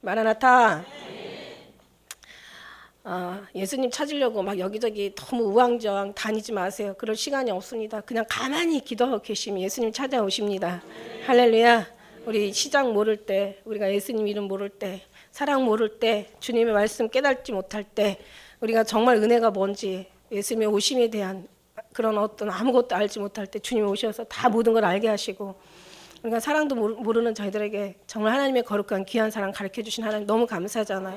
마라나타. 예수님 찾으려고 막 여기저기 너무 우왕좌왕 다니지 마세요. 그럴 시간이 없습니다. 그냥 가만히 기도하고 계시면 예수님 찾아오십니다. 할렐루야. 우리 시작 모를 때, 우리가 예수님 이름 모를 때, 사랑 모를 때, 주님의 말씀 깨닫지 못할 때, 우리가 정말 은혜가 뭔지, 예수님의 오심에 대한 그런 어떤 아무것도 알지 못할 때 주님이 오셔서 다 모든 걸 알게 하시고, 그러니까 사랑도 모르는 저희들에게 정말 하나님의 거룩한 귀한 사랑 가르쳐 주신 하나님 너무 감사하잖아요.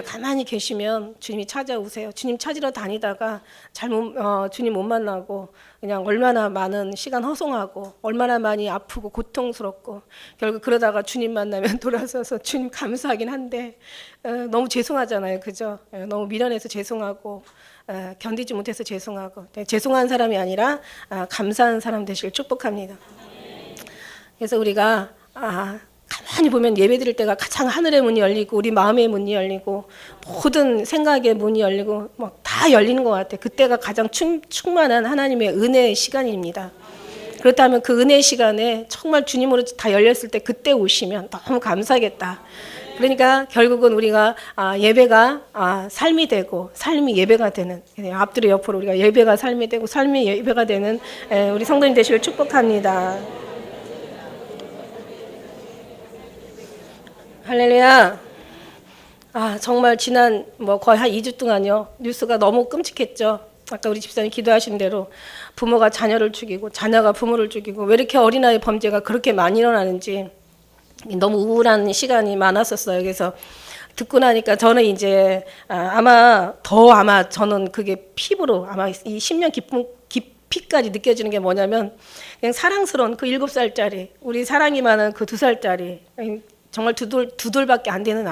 가만히 계시면 주님이 찾아오세요. 주님 찾으러 다니다가 주님 못 만나고 그냥 얼마나 많은 시간 허송하고 얼마나 많이 아프고 고통스럽고 결국 그러다가 주님 만나면 돌아서서 주님 감사하긴 한데 너무 죄송하잖아요. 그죠? 너무 미련해서 죄송하고 견디지 못해서 죄송하고 죄송한 사람이 아니라 감사한 사람 되시길 축복합니다. 그래서 우리가 가만히 보면 예배드릴 때가 가장 하늘의 문이 열리고 우리 마음의 문이 열리고 모든 생각의 문이 열리고 막 다 열리는 것 같아요. 그때가 가장 충만한 하나님의 은혜의 시간입니다. 그렇다면 그 은혜의 시간에 정말 주님으로 다 열렸을 때 그때 오시면 너무 감사하겠다. 그러니까 결국은 우리가 예배가 삶이 되고 삶이 예배가 되는 앞뒤로 옆으로 우리가 예배가 삶이 되고 삶이 예배가 되는 우리 성도님 되시길 축복합니다. 할렐루야. 정말 지난 거의 한 2주 동안요. 뉴스가 너무 끔찍했죠. 아까 우리 집사님 기도하신 대로 부모가 자녀를 죽이고 자녀가 부모를 죽이고 왜 이렇게 어린아이 범죄가 그렇게 많이 일어나는지 너무 우울한 시간이 많았었어요. 그래서 듣고 나니까 저는 이제 아마 저는 그게 피부로 아마 이 10년 깊이까지 느껴지는 게 뭐냐면 그냥 사랑스러운 그 7살짜리 우리 사랑이 많은 그 2살짜리 정말 두 돌밖에 안 되는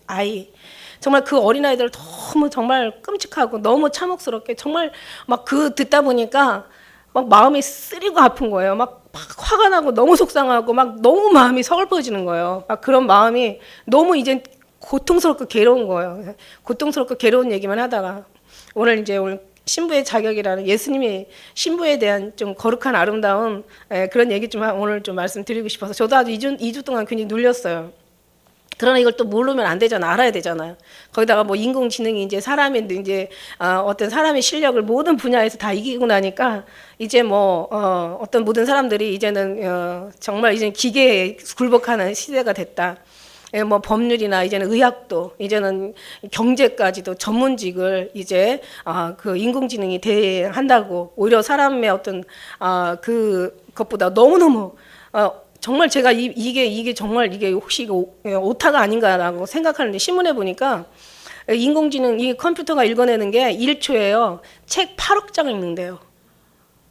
아이 정말 그 어린아이들 너무 정말 끔찍하고 너무 참혹스럽게 정말 막 듣다 보니까 막 마음이 쓰리고 아픈 거예요. 막 화가 나고 너무 속상하고 막 너무 마음이 서글퍼지는 거예요. 막 그런 마음이 너무 이제 고통스럽고 괴로운 거예요. 고통스럽고 괴로운 얘기만 하다가 오늘 신부의 자격이라는 예수님의 신부에 대한 좀 거룩한 아름다운 그런 얘기 좀 오늘 좀 말씀드리고 싶어서 저도 아주 2주 동안 굉장히 눌렸어요. 그러나 이걸 또 모르면 안 되잖아. 알아야 되잖아요. 거기다가 인공지능이 이제 어떤 사람의 실력을 모든 분야에서 다 이기고 나니까 이제 어떤 모든 사람들이 이제는 정말 이제 기계에 굴복하는 시대가 됐다. 법률이나 이제는 의학도 이제는 경제까지도 전문직을 이제 그 인공지능이 대행한다고 오히려 사람의 어떤 그것보다 너무너무 정말 제가 이게 정말 이게 혹시 이거 오타가 아닌가라고 생각하는데 신문에 보니까 인공지능 이 컴퓨터가 읽어내는 게 1초예요. 책 8억 장을 읽는데요.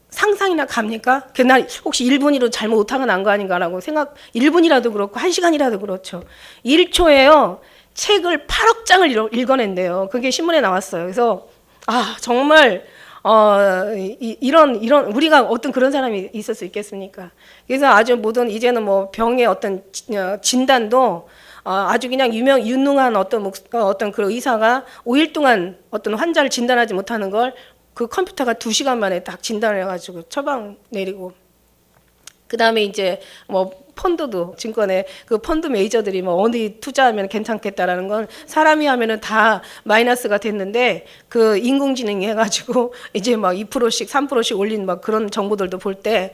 상상이나 갑니까? 그날 혹시 1분이라도 잘못 오타가 난 거 아닌가라고 1분이라도 그렇고 1시간이라도 그렇죠. 1초에요. 책을 8억 장을 읽어낸대요. 그게 신문에 나왔어요. 그래서 정말 이런 우리가 어떤 그런 사람이 있을 수 있겠습니까? 그래서 아주 모든 이제는 병의 어떤 진단도 아주 그냥 유능한 어떤 그 의사가 5일 동안 어떤 환자를 진단하지 못하는 걸 그 컴퓨터가 2시간 만에 딱 진단을 해가지고 처방 내리고 그 다음에 이제 펀드도 증권에 그 펀드 매니저들이 어디 투자하면 괜찮겠다라는 건 사람이 하면은 다 마이너스가 됐는데 그 인공지능이 해가지고 이제 2%씩 3%씩 올린 그런 정보들도 볼 때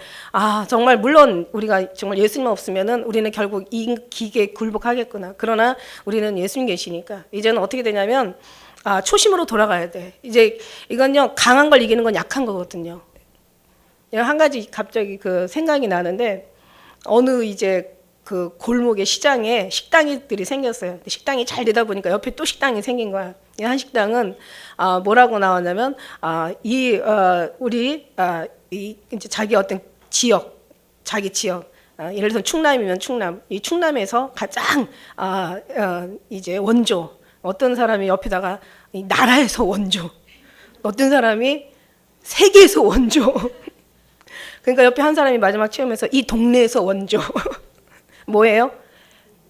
정말 물론 우리가 정말 예수님 없으면은 우리는 결국 이 기계에 굴복하겠구나. 그러나 우리는 예수님 계시니까 이제는 어떻게 되냐면 초심으로 돌아가야 돼. 이제 이건요 강한 걸 이기는 건 약한 거거든요. 한 가지 갑자기 그 생각이 나는데 어느 이제 그 골목의 시장에 식당들이 생겼어요. 식당이 잘 되다 보니까 옆에 또 식당이 생긴 거야. 이 한 식당은 뭐라고 나왔냐면 우리 이제 자기 어떤 자기 지역 예를 들어서 충남이면 이 충남에서 가장 이제 원조 어떤 사람이 옆에다가 이 나라에서 원조 어떤 사람이 세계에서 원조 그러니까 옆에 한 사람이 마지막 체험에서 이 동네에서 원조 뭐예요?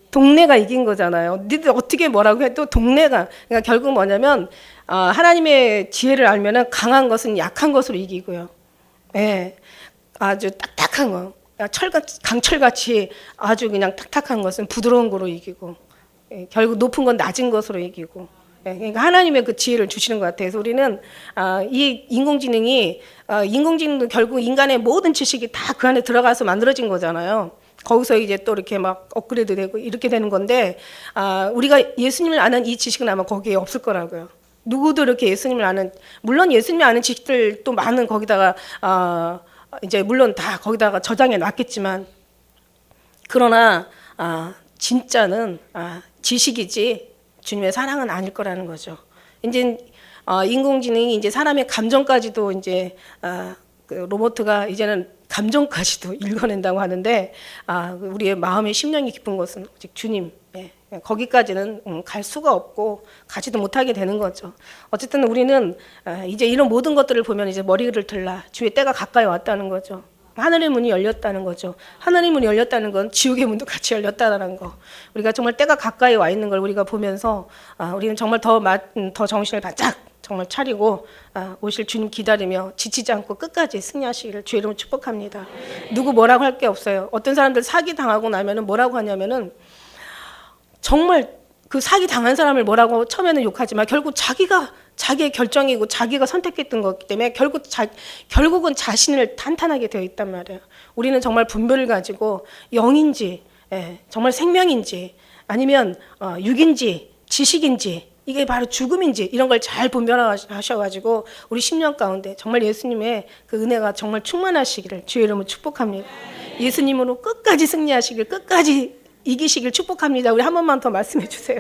동네가 이긴 거잖아요. 니들 어떻게 뭐라고 해도 동네가 그러니까 결국 뭐냐면 하나님의 지혜를 알면은 강한 것은 약한 것으로 이기고요. 예, 아주 딱딱한 거 강철같이 아주 그냥 딱딱한 것은 부드러운 거로 이기고 결국 높은 건 낮은 것으로 이기고. 그러니까 하나님의 그 지혜를 주시는 것 같아요. 그래서 우리는 이 인공지능도 결국 인간의 모든 지식이 다 그 안에 들어가서 만들어진 거잖아요. 거기서 이제 또 이렇게 막 업그레이드 되고 이렇게 되는 건데, 우리가 예수님을 아는 이 지식은 아마 거기에 없을 거라고요. 누구도 이렇게 예수님을 아는, 물론 예수님을 아는 지식들 또 많은 거기다가 이제 물론 다 거기다가 저장해 놨겠지만, 그러나 진짜는 지식이지 주님의 사랑은 아닐 거라는 거죠. 이제 인공지능이 이제 사람의 감정까지도 이제 그 로봇가 이제는 감정까지도 읽어낸다고 하는데, 우리의 마음의 심령이 깊은 것은 오직 주님, 거기까지는 갈 수가 없고 가지도 못하게 되는 거죠. 어쨌든 우리는 이제 이런 모든 것들을 보면 이제 머리를 들라, 주의 때가 가까이 왔다는 거죠. 하늘의 문이 열렸다는 거죠. 하늘의 문이 열렸다는 건 지옥의 문도 같이 열렸다는 거. 우리가 정말 때가 가까이 와 있는 걸 우리가 보면서 우리는 정말 더 정신을 바짝 정말 차리고 오실 주님 기다리며 지치지 않고 끝까지 승리하시기를 주의 이름으로 축복합니다. 누구 뭐라고 할 게 없어요. 어떤 사람들 사기 당하고 나면은 뭐라고 하냐면은 정말 그 사기 당한 사람을 뭐라고 처음에는 욕하지만 결국 자기의 결정이고 자기가 선택했던 거기 때문에 결국은 자신을 탄탄하게 되어 있단 말이에요. 우리는 정말 분별을 가지고 영인지 정말 생명인지 아니면 육인지 지식인지 이게 바로 죽음인지 이런 걸 잘 분별하셔가지고 우리 10년 가운데 정말 예수님의 그 은혜가 정말 충만하시기를 주의 이름으로 축복합니다. 예수님으로 끝까지 승리하시길, 끝까지 이기시길 축복합니다. 우리 한 번만 더 말씀해 주세요.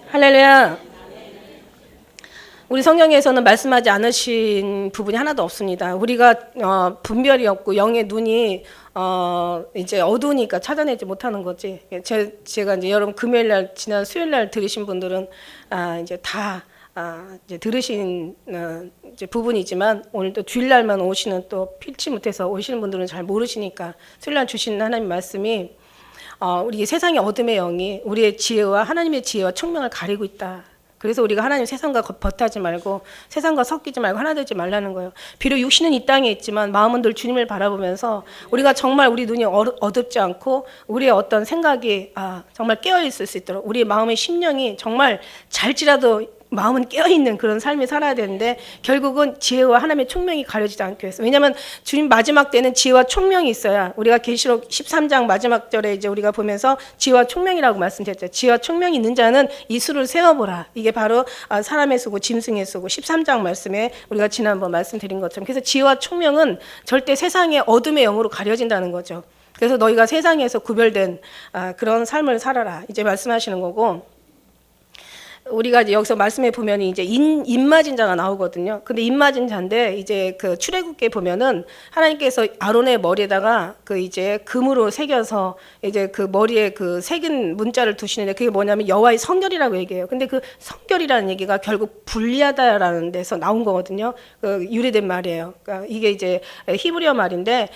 할렐루야. 우리 성경에서는 말씀하지 않으신 부분이 하나도 없습니다. 우리가 분별이 없고 영의 눈이 이제 어두우니까 찾아내지 못하는 거지. 제가 이제 여러분 금요일 날 지난 수요일 날 들으신 분들은 이제 다 이제 들으신 이제 부분이지만 오늘 또 주일날만 오시는 또 필치 못해서 오시는 분들은 잘 모르시니까 수요일날 주신 하나님 말씀이 우리 세상의 어둠의 영이 우리의 지혜와 하나님의 지혜와 총명을 가리고 있다. 그래서 우리가 하나님 세상과 버타지 말고 세상과 섞이지 말고 하나 되지 말라는 거예요. 비록 육신은 이 땅에 있지만 마음은 늘 주님을 바라보면서 우리가 정말 우리 눈이 어둡지 않고 우리의 어떤 생각이 정말 깨어있을 수 있도록 우리의 마음의 심령이 정말 잘지라도 마음은 깨어있는 그런 삶을 살아야 되는데 결국은 지혜와 하나님의 총명이 가려지지 않게 했어요. 왜냐하면 주님 마지막 때는 지혜와 총명이 있어야 우리가 계시록 13장 마지막 절에 이제 우리가 보면서 지혜와 총명이라고 말씀드렸죠. 지혜와 총명이 있는 자는 이 수를 세어보라. 이게 바로 사람의 수고 짐승의 수고 13장 말씀에 우리가 지난번 말씀드린 것처럼 그래서 지혜와 총명은 절대 세상의 어둠의 영으로 가려진다는 거죠. 그래서 너희가 세상에서 구별된 그런 삶을 살아라. 이제 말씀하시는 거고 우리가 이제 여기서 말씀해 보면 이제 입맞은 자가 나오거든요. 근데 입맞은 자인데 이제 그 출애굽기에 보면은 하나님께서 아론의 머리에다가 그 이제 금으로 새겨서 이제 그 머리에 그 새긴 문자를 두시는데 그게 뭐냐면 여호와의 성결이라고 얘기해요. 근데 그 성결이라는 얘기가 결국 분리하다라는 데서 나온 거거든요. 그 유래된 말이에요. 그러니까 이게 이제 히브리어 말인데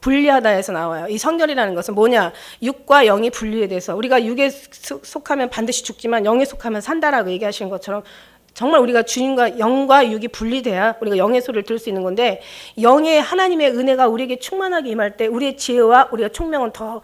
분리하다에서 나와요. 이 성결이라는 것은 뭐냐? 육과 영이 분리돼서 우리가 육에 속하면 반드시 죽지만 영에 속하면 산다라고 얘기하시는 것처럼 정말 우리가 주님과 영과 육이 분리돼야 우리가 영의 소리를 들을 수 있는 건데 영의 하나님의 은혜가 우리에게 충만하게 임할 때 우리의 지혜와 우리가 총명은 더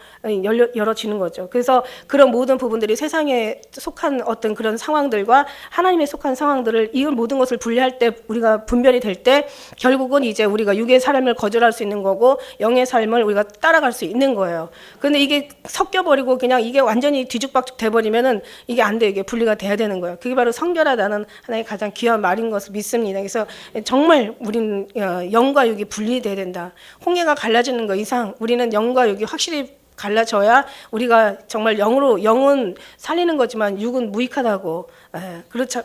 열어지는 거죠. 그래서 그런 모든 부분들이 세상에 속한 어떤 그런 상황들과 하나님에 속한 상황들을 이 모든 것을 분리할 때 우리가 분별이 될 때 결국은 이제 우리가 육의 삶을 거절할 수 있는 거고 영의 삶을 우리가 따라갈 수 있는 거예요. 그런데 이게 섞여버리고 그냥 이게 완전히 뒤죽박죽 돼버리면은 이게 안 돼요. 이게 분리가 돼야 되는 거예요. 그게 바로 성결하다는 하나의 가장 귀한 말인 것을 믿습니다. 그래서 정말 우리는 영과 육이 분리돼야 된다. 홍해가 갈라지는 것 이상 우리는 영과 육이 확실히 갈라져야 우리가 정말 영은 살리는 거지만 육은 무익하다고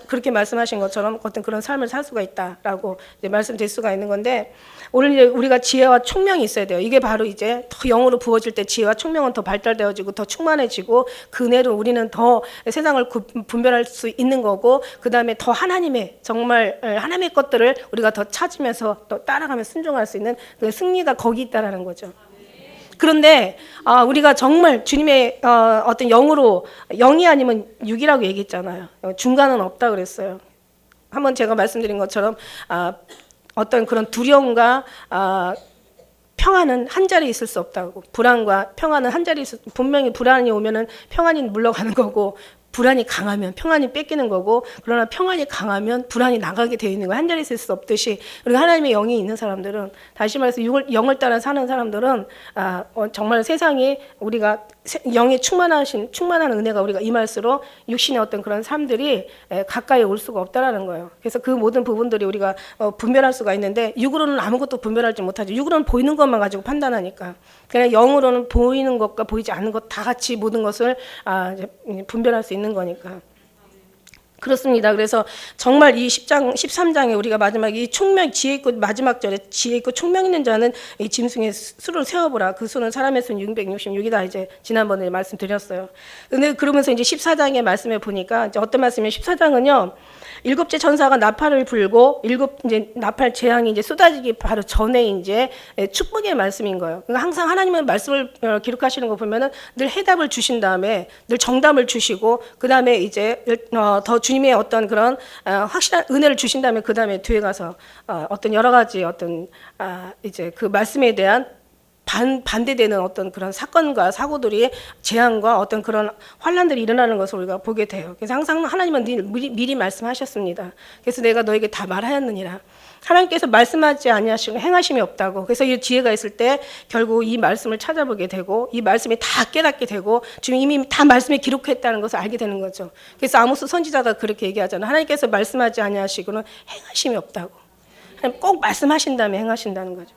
그렇게 말씀하신 것처럼 어떤 그런 삶을 살 수가 있다라고 이제 말씀드릴 수가 있는 건데 오늘 이제 우리가 지혜와 총명이 있어야 돼요. 이게 바로 이제 더 영으로 부어질 때 지혜와 총명은 더 발달되어지고 더 충만해지고 그 은혜로 우리는 더 세상을 분별할 수 있는 거고 그 다음에 더 하나님의 정말 하나님의 것들을 우리가 더 찾으면서 또 따라가며 순종할 수 있는 그 승리가 거기 있다라는 거죠. 그런데 우리가 정말 주님의 어떤 영이 아니면 육이라고 얘기했잖아요. 중간은 없다 그랬어요. 한번 제가 말씀드린 것처럼 어떤 그런 두려움과 평안은 한 자리에 있을 수 없다고. 불안과 평안은 한 자리에 있을, 분명히 불안이 오면은 평안이 물러가는 거고, 불안이 강하면 평안이 뺏기는 거고, 그러나 평안이 강하면 불안이 나가게 되어 있는 거. 한 자리에 있을 수 없듯이, 그리고 하나님의 영이 있는 사람들은, 다시 말해서 영을 따라 사는 사람들은 정말 세상이 우리가 영이 충만한 은혜가 우리가 임할수록 육신의 어떤 그런 삶들이 가까이 올 수가 없다라는 거예요. 그래서 그 모든 부분들이 우리가 분별할 수가 있는데, 육으로는 아무것도 분별하지 못하죠. 육으로는 보이는 것만 가지고 판단하니까. 그냥 영으로는 보이는 것과 보이지 않는 것 다 같이 모든 것을 이제 분별할 수 있는 거니까. 그렇습니다. 그래서 정말 이 10장, 13장에 우리가 마지막에 이 총명, 지혜 있고, 마지막 절에 지혜 있고 총명 있는 자는 이 짐승의 수를 세어보라. 그 수는 사람의 수는 666이다. 이제 지난번에 말씀드렸어요. 근데 그러면서 이제 14장의 말씀에 보니까 이제 어떤 말씀이에요? 14장은요, 일곱째 천사가 나팔을 불고 이제 나팔 재앙이 이제 쏟아지기 바로 전에 이제 축복의 말씀인 거예요. 그러니까 항상 하나님은 말씀을 기록하시는 거 보면은 늘 해답을 주신 다음에 늘 정답을 주시고 그 다음에 이제 더 주님의 어떤 그런 확실한 은혜를 주신 다음에 그 다음에 뒤에 가서 어떤 여러 가지 어떤 이제 그 말씀에 대한 반대되는 어떤 그런 사건과 사고들이 재앙과 어떤 그런 환란들이 일어나는 것을 우리가 보게 돼요. 그래서 항상 하나님은 미리 말씀하셨습니다. 그래서 내가 너에게 다 말하였느니라. 하나님께서 말씀하지 아니하시고 행하심이 없다고. 그래서 이 지혜가 있을 때 결국 이 말씀을 찾아보게 되고 이 말씀이 다 깨닫게 되고 지금 이미 다 말씀에 기록했다는 것을 알게 되는 거죠. 그래서 아모스 선지자가 그렇게 얘기하잖아요. 하나님께서 말씀하지 아니하시고는 행하심이 없다고. 하나님 꼭 말씀하신 다음에 행하신다는 거죠.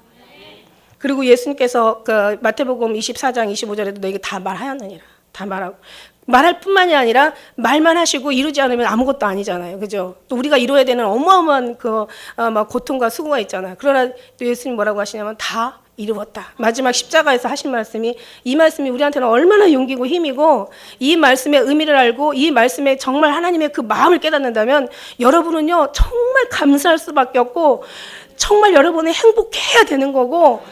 그리고 예수님께서 그 마태복음 24장 25절에도 너에게 다 말하였느니라. 다 말하고. 말할 뿐만이 아니라 말만 하시고 이루지 않으면 아무것도 아니잖아요. 그죠? 또 우리가 이루어야 되는 어마어마한 막 고통과 수고가 있잖아요. 그러나 또 예수님 뭐라고 하시냐면 다 이루었다. 마지막 십자가에서 하신 말씀이 이 말씀이 우리한테는 얼마나 용기고 힘이고 이 말씀의 의미를 알고 이 말씀에 정말 하나님의 그 마음을 깨닫는다면 여러분은요 정말 감사할 수밖에 없고 정말 여러분이 행복해야 되는 거고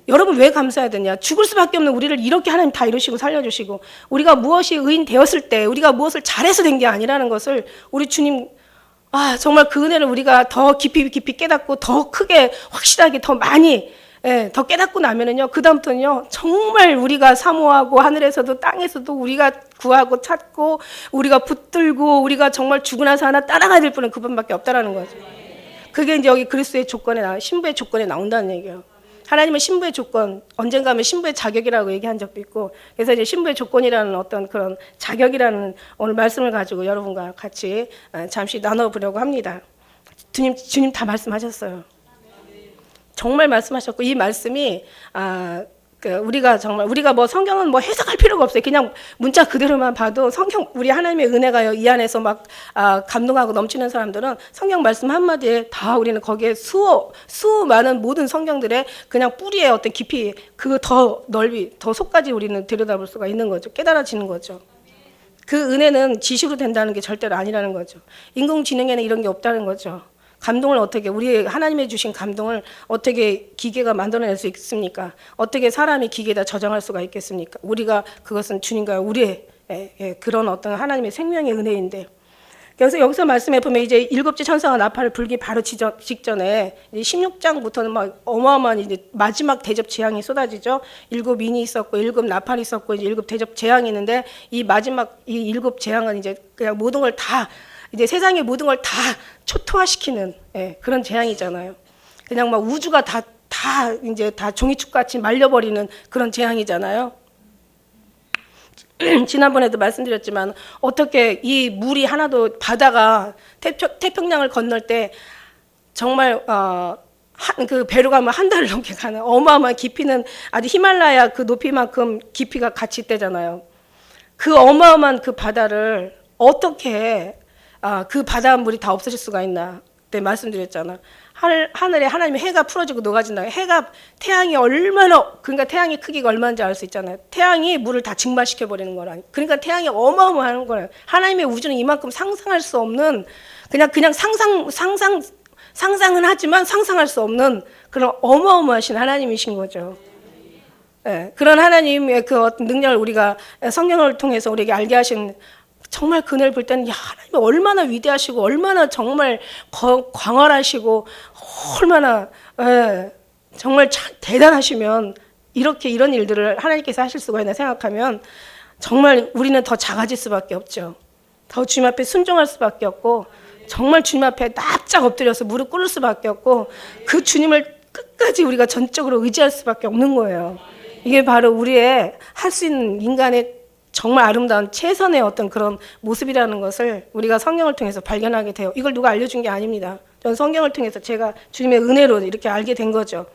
여러분 왜 감사해야 되냐? 죽을 수밖에 없는 우리를 이렇게 하나님 다 이루시고 살려주시고 우리가 무엇이 의인 되었을 때 우리가 무엇을 잘해서 된 게 아니라는 것을 우리 주님 정말 그 은혜를 우리가 더 깊이 깨닫고 더 크게 확실하게 더 많이 더 깨닫고 나면은요 그 다음부터는요 정말 우리가 사모하고 하늘에서도 땅에서도 우리가 구하고 찾고 우리가 붙들고 우리가 정말 죽으나 사나 따라가야 될 분은 그분밖에 없다라는 거죠. 그게 이제 여기 그리스도의 조건에 신부의 조건에 나온다는 얘기예요. 하나님은 신부의 조건, 언젠가 하면 신부의 자격이라고 얘기한 적도 있고, 그래서 이제 신부의 조건이라는 어떤 그런 자격이라는 오늘 말씀을 가지고 여러분과 같이 잠시 나눠보려고 합니다. 주님 다 말씀하셨어요. 정말 말씀하셨고, 이 말씀이, 우리가 뭐 성경은 뭐 해석할 필요가 없어요. 그냥 문자 그대로만 봐도 성경, 우리 하나님의 은혜가 이 안에서 막, 감동하고 넘치는 사람들은 성경 말씀 한마디에 다 우리는 거기에 수호 많은 모든 성경들의 그냥 뿌리의 어떤 깊이, 그 더 넓이, 더 속까지 우리는 들여다볼 수가 있는 거죠. 깨달아지는 거죠. 그 은혜는 지식으로 된다는 게 절대로 아니라는 거죠. 인공지능에는 이런 게 없다는 거죠. 감동을 어떻게 우리 하나님의 주신 감동을 어떻게 기계가 만들어낼 수 있습니까? 어떻게 사람이 기계에다 저장할 수가 있겠습니까? 우리가 그것은 주님과 우리의 그런 어떤 하나님의 생명의 은혜인데 그래서 여기서 말씀해 보면 이제 일곱째 천사가 나팔을 불기 바로 직전에 16장부터는 막 어마어마한 이제 마지막 대접 재앙이 쏟아지죠. 7인이 있었고 7 나팔이 있었고 이제 7 대접 재앙이 있는데 이 마지막 이 7 재앙은 이제 그냥 모든 걸 다 이제 세상의 모든 걸 다 초토화시키는 그런 재앙이잖아요. 그냥 막 우주가 다 이제 다 종이축같이 말려버리는 그런 재앙이잖아요. 지난번에도 말씀드렸지만 어떻게 이 물이 하나도 바다가 태평양을 건널 때 정말 그 배로 가면 한 달을 넘게 가는 어마어마한 깊이는 아주 히말라야 그 높이만큼 깊이가 같이 있대잖아요. 그 어마어마한 그 바다를 어떻게 그 바닷물이 다 없어질 수가 있나? 그때 말씀드렸잖아. 하늘에 하나님의 해가 풀어지고 녹아진다. 태양이 얼마나, 그러니까 태양의 크기가 얼마인지 알 수 있잖아요. 태양이 물을 다 증발시켜 버리는 거라. 그러니까 태양이 어마어마한 거예요. 하나님의 우주는 이만큼 상상할 수 없는, 그냥 상상은 하지만 상상할 수 없는 그런 어마어마하신 하나님이신 거죠. 그런 하나님의 그 어떤 능력을 우리가 성경을 통해서 우리에게 알게 하신 정말 그늘 볼 때는 하나님이 얼마나 위대하시고 얼마나 정말 광활하시고 얼마나 정말 대단하시면 이렇게 이런 일들을 하나님께서 하실 수가 있나 생각하면 정말 우리는 더 작아질 수밖에 없죠. 더 주님 앞에 순종할 수밖에 없고 정말 주님 앞에 납작 엎드려서 무릎 꿇을 수밖에 없고 그 주님을 끝까지 우리가 전적으로 의지할 수밖에 없는 거예요. 이게 바로 우리의 할 수 있는 인간의 정말 아름다운 최선의 어떤 그런 모습이라는 것을 우리가 성경을 통해서 발견하게 돼요. 이걸 누가 알려준 게 아닙니다. 저는 성경을 통해서 제가 주님의 은혜로 이렇게 알게 된 거죠.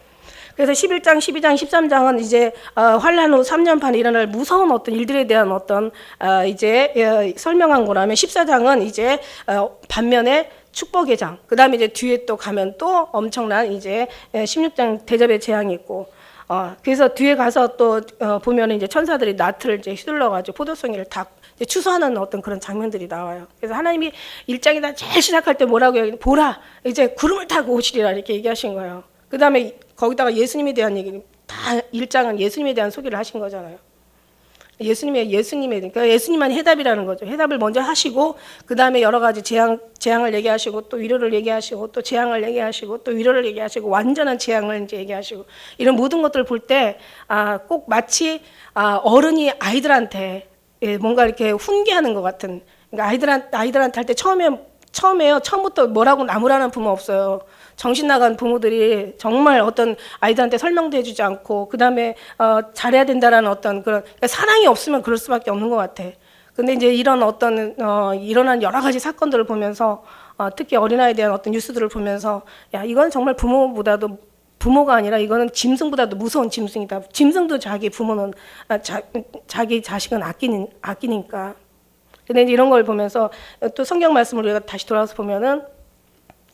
그래서 11장, 12장, 13장은 이제 환란 후 3년 반에 일어날 무서운 어떤 일들에 대한 어떤 이제 설명한 거라면 14장은 이제 반면에 축복의 장. 그다음에 이제 뒤에 또 가면 또 엄청난 이제 16장 대접의 재앙이 있고 그래서 뒤에 가서 또 보면은 이제 천사들이 나트를 이제 휘둘러 가지고 포도송이를 다 추수하는 어떤 그런 장면들이 나와요. 그래서 하나님이 1장이다 제일 시작할 때 뭐라고 얘기해? 보라, 이제 구름을 타고 오시리라 이렇게 얘기하신 거예요. 그다음에 거기다가 예수님에 대한 얘기, 다 1장은 예수님에 대한 소개를 하신 거잖아요. 그러니까 예수님만 해답이라는 거죠. 해답을 먼저 하시고 그다음에 여러 가지 재앙을 얘기하시고 또 위로를 얘기하시고 또 재앙을 얘기하시고 또 위로를 얘기하시고 완전한 재앙을 이제 얘기하시고 이런 모든 것들을 볼 때 꼭 마치 어른이 아이들한테 뭔가 이렇게 훈계하는 것 같은, 그러니까 아이들한테 할 때 처음부터 뭐라고 나무라는 부모 없어요. 정신 나간 부모들이 정말 어떤 아이들한테 설명도 해주지 않고 그다음에 잘해야 된다라는 어떤 그런, 그러니까 사랑이 없으면 그럴 수밖에 없는 것 같아. 근데 이제 이런 어떤 일어난 여러 가지 사건들을 보면서 특히 어린아이에 대한 어떤 뉴스들을 보면서 야, 이건 정말 부모가 아니라 이거는 짐승보다도 무서운 짐승이다. 짐승도 자기 부모는 자기 자식은 아끼니까. 근데 이제 이런 걸 보면서 또 성경 말씀을 우리가 다시 돌아서 보면은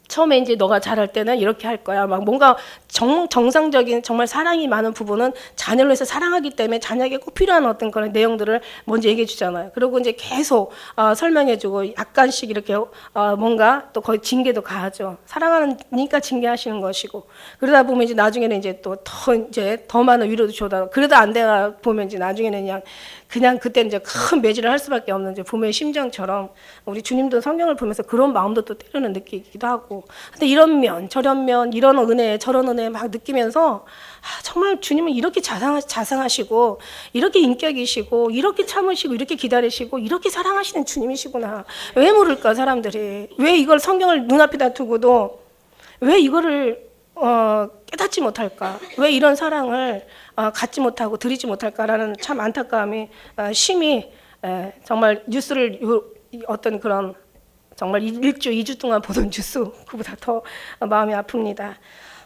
처음에 이제 너가 잘할 때는 이렇게 할 거야. 막 뭔가 정상적인 정말 사랑이 많은 부부는 자녀를 위해서 사랑하기 때문에 자녀에게 꼭 필요한 어떤 그런 내용들을 먼저 얘기해 주잖아요. 그리고 이제 계속 설명해 주고 약간씩 이렇게 뭔가 또 거의 징계도 가하죠. 사랑하니까 징계하시는 것이고. 그러다 보면 이제 나중에는 이제 또 더 많은 위로도 줘다. 그러다 안 되다 보면 이제 나중에는 그냥 그때 이제 큰 매질을 할 수밖에 없는 이제 부모의 심정처럼 우리 주님도 성경을 보면서 그런 마음도 또 때로는 느끼기도 하고. 근데 이런 면 저런 면 이런 은혜 저런 은혜 막 느끼면서 정말 주님은 이렇게 자상하시고 이렇게 인격이시고 이렇게 참으시고 이렇게 기다리시고 이렇게 사랑하시는 주님이시구나. 왜 모를까 사람들이. 왜 이걸 성경을 눈앞에다 두고도 왜 이거를 깨닫지 못할까? 왜 이런 사랑을 갖지 못하고 드리지 못할까라는 참 안타까움이 심히 정말 뉴스를 어떤 그런 정말 1주, 2주 동안 보던 뉴스 그보다 더 마음이 아픕니다.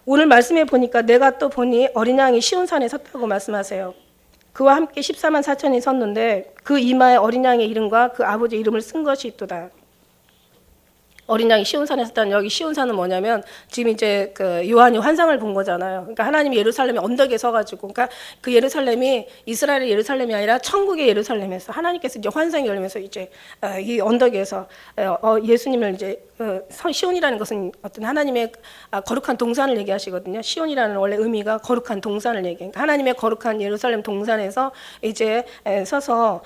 오늘 말씀해 보니까 내가 또 보니 어린 양이 시온산에 섰다고 말씀하세요. 그와 함께 14만 4천이 섰는데 그 이마에 어린 양의 이름과 그 아버지 이름을 쓴 것이 있도다. 어린 양이 시온산에 섰다는, 여기 시온산은 뭐냐면 지금 이제 그 요한이 환상을 본 거잖아요. 그러니까 하나님이 예루살렘의 언덕에 서가지고, 그러니까 그 예루살렘이 이스라엘의 예루살렘이 아니라 천국의 예루살렘에서 하나님께서 이제 환상이 열리면서 이제 이 언덕에서 예수님을 이제 시온이라는 것은 어떤 하나님의 거룩한 동산을 얘기하시거든요. 시온이라는 원래 의미가 거룩한 동산을 얘기해요. 그러니까 하나님의 거룩한 예루살렘 동산에서 이제 서서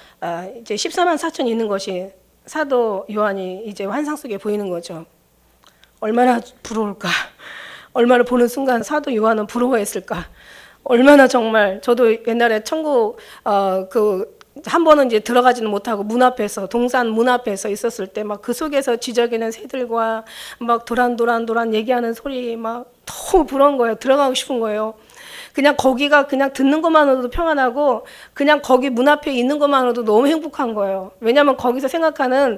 이제 14만 4천이 있는 것이 사도 요한이 이제 환상 속에 보이는 거죠. 얼마나 부러울까? 얼마나 보는 순간 사도 요한은 부러워했을까? 얼마나 정말 저도 옛날에 천국 한 번은 이제 들어가지는 못하고 문 앞에서 동산 문 앞에서 있었을 때 막 그 속에서 지저귀는 새들과 막 도란도란 얘기하는 소리 막 너무 부러운 거예요. 들어가고 싶은 거예요. 그냥 거기가 그냥 듣는 것만으로도 평안하고 그냥 거기 문 앞에 있는 것만으로도 너무 행복한 거예요. 왜냐하면 거기서 생각하는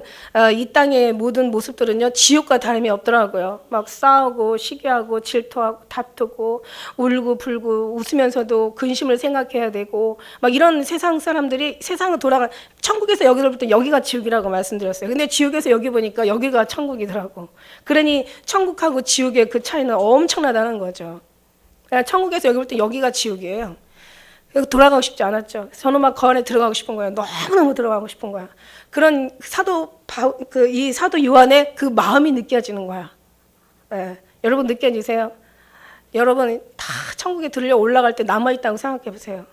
이 땅의 모든 모습들은요 지옥과 다름이 없더라고요. 막 싸우고 시기하고 질투하고 다투고 울고 불고 웃으면서도 근심을 생각해야 되고 막 이런 세상 사람들이 세상을 돌아가 천국에서 여기를 볼 때 여기가 지옥이라고 말씀드렸어요. 근데 지옥에서 여기 보니까 여기가 천국이더라고. 그러니 천국하고 지옥의 그 차이는 엄청나다는 거죠. 천국에서 여기 볼 때 여기가 지옥이에요. 여기 돌아가고 싶지 않았죠. 저는 막 그 안에 들어가고 싶은 거예요. 너무너무 들어가고 싶은 거야. 그런 이 사도 요한의 그 마음이 느껴지는 거야. 여러분 느껴지세요? 여러분 다 천국에 들려 올라갈 때 남아있다고 생각해 보세요.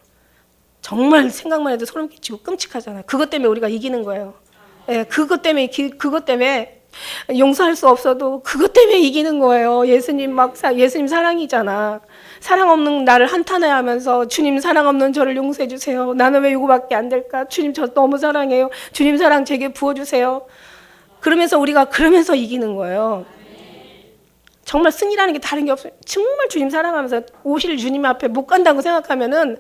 정말 생각만 해도 소름 끼치고 끔찍하잖아요. 그것 때문에 우리가 이기는 거예요. 그것 때문에 용서할 수 없어도 그것 때문에 이기는 거예요. 예수님 사랑이잖아. 사랑 없는 나를 한탄해하면서 주님 사랑 없는 저를 용서해 주세요. 나는 왜 이거밖에 안 될까? 주님 저 너무 사랑해요. 주님 사랑 제게 부어주세요. 그러면서 우리가 그러면서 이기는 거예요. 정말 승리라는 게 다른 게 없어요. 정말 주님 사랑하면서 오실 주님 앞에 못 간다고 생각하면은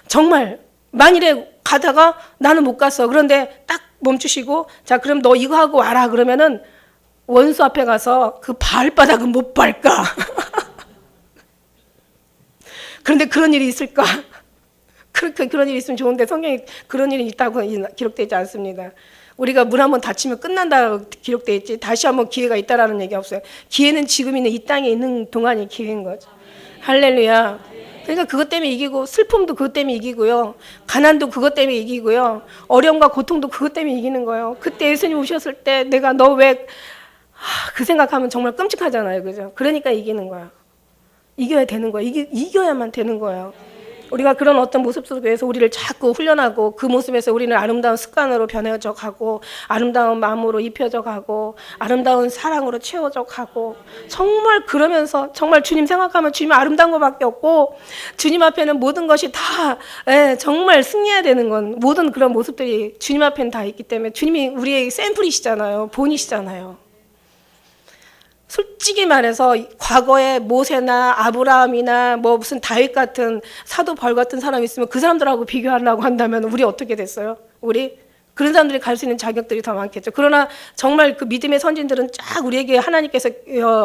정말 만일에 가다가 나는 못 갔어. 그런데 딱 멈추시고 자 그럼 너 이거 하고 와라 그러면은 원수 앞에 가서 그 발바닥은 못 밟까? 그런데 그런 일이 있을까? 그렇게 그런 일이 있으면 좋은데 성경에 그런 일이 있다고 기록되지 않습니다. 우리가 문 한번 닫히면 끝난다고 기록되어 있지 다시 한번 기회가 있다라는 얘기 없어요. 기회는 지금 있는 이 땅에 있는 동안이 기회인 거죠. 할렐루야. 그러니까 그것 때문에 이기고 슬픔도 그것 때문에 이기고요. 가난도 그것 때문에 이기고요. 어려움과 고통도 그것 때문에 이기는 거예요. 그때 예수님 오셨을 때 내가 너 왜 그 생각하면 정말 끔찍하잖아요. 그죠? 그러니까 이기는 거야. 이겨야 되는 거야. 이겨야만 되는 거예요. 우리가 그런 어떤 모습 속에서 우리를 자꾸 훈련하고 그 모습에서 우리는 아름다운 습관으로 변해져 가고 아름다운 마음으로 입혀져 가고 아름다운 사랑으로 채워져 가고 정말 그러면서 정말 주님 생각하면 주님 아름다운 것밖에 없고 주님 앞에는 모든 것이 다 정말 승리해야 되는 건 모든 그런 모습들이 주님 앞에는 다 있기 때문에 주님이 우리의 샘플이시잖아요. 본이시잖아요. 솔직히 말해서 과거에 모세나 아브라함이나 뭐 무슨 다윗 같은 사도 벌 같은 사람이 있으면 그 사람들하고 비교하려고 한다면 우리 어떻게 됐어요? 우리 그런 사람들이 갈 수 있는 자격들이 더 많겠죠. 그러나 정말 그 믿음의 선진들은 쫙 우리에게 하나님께서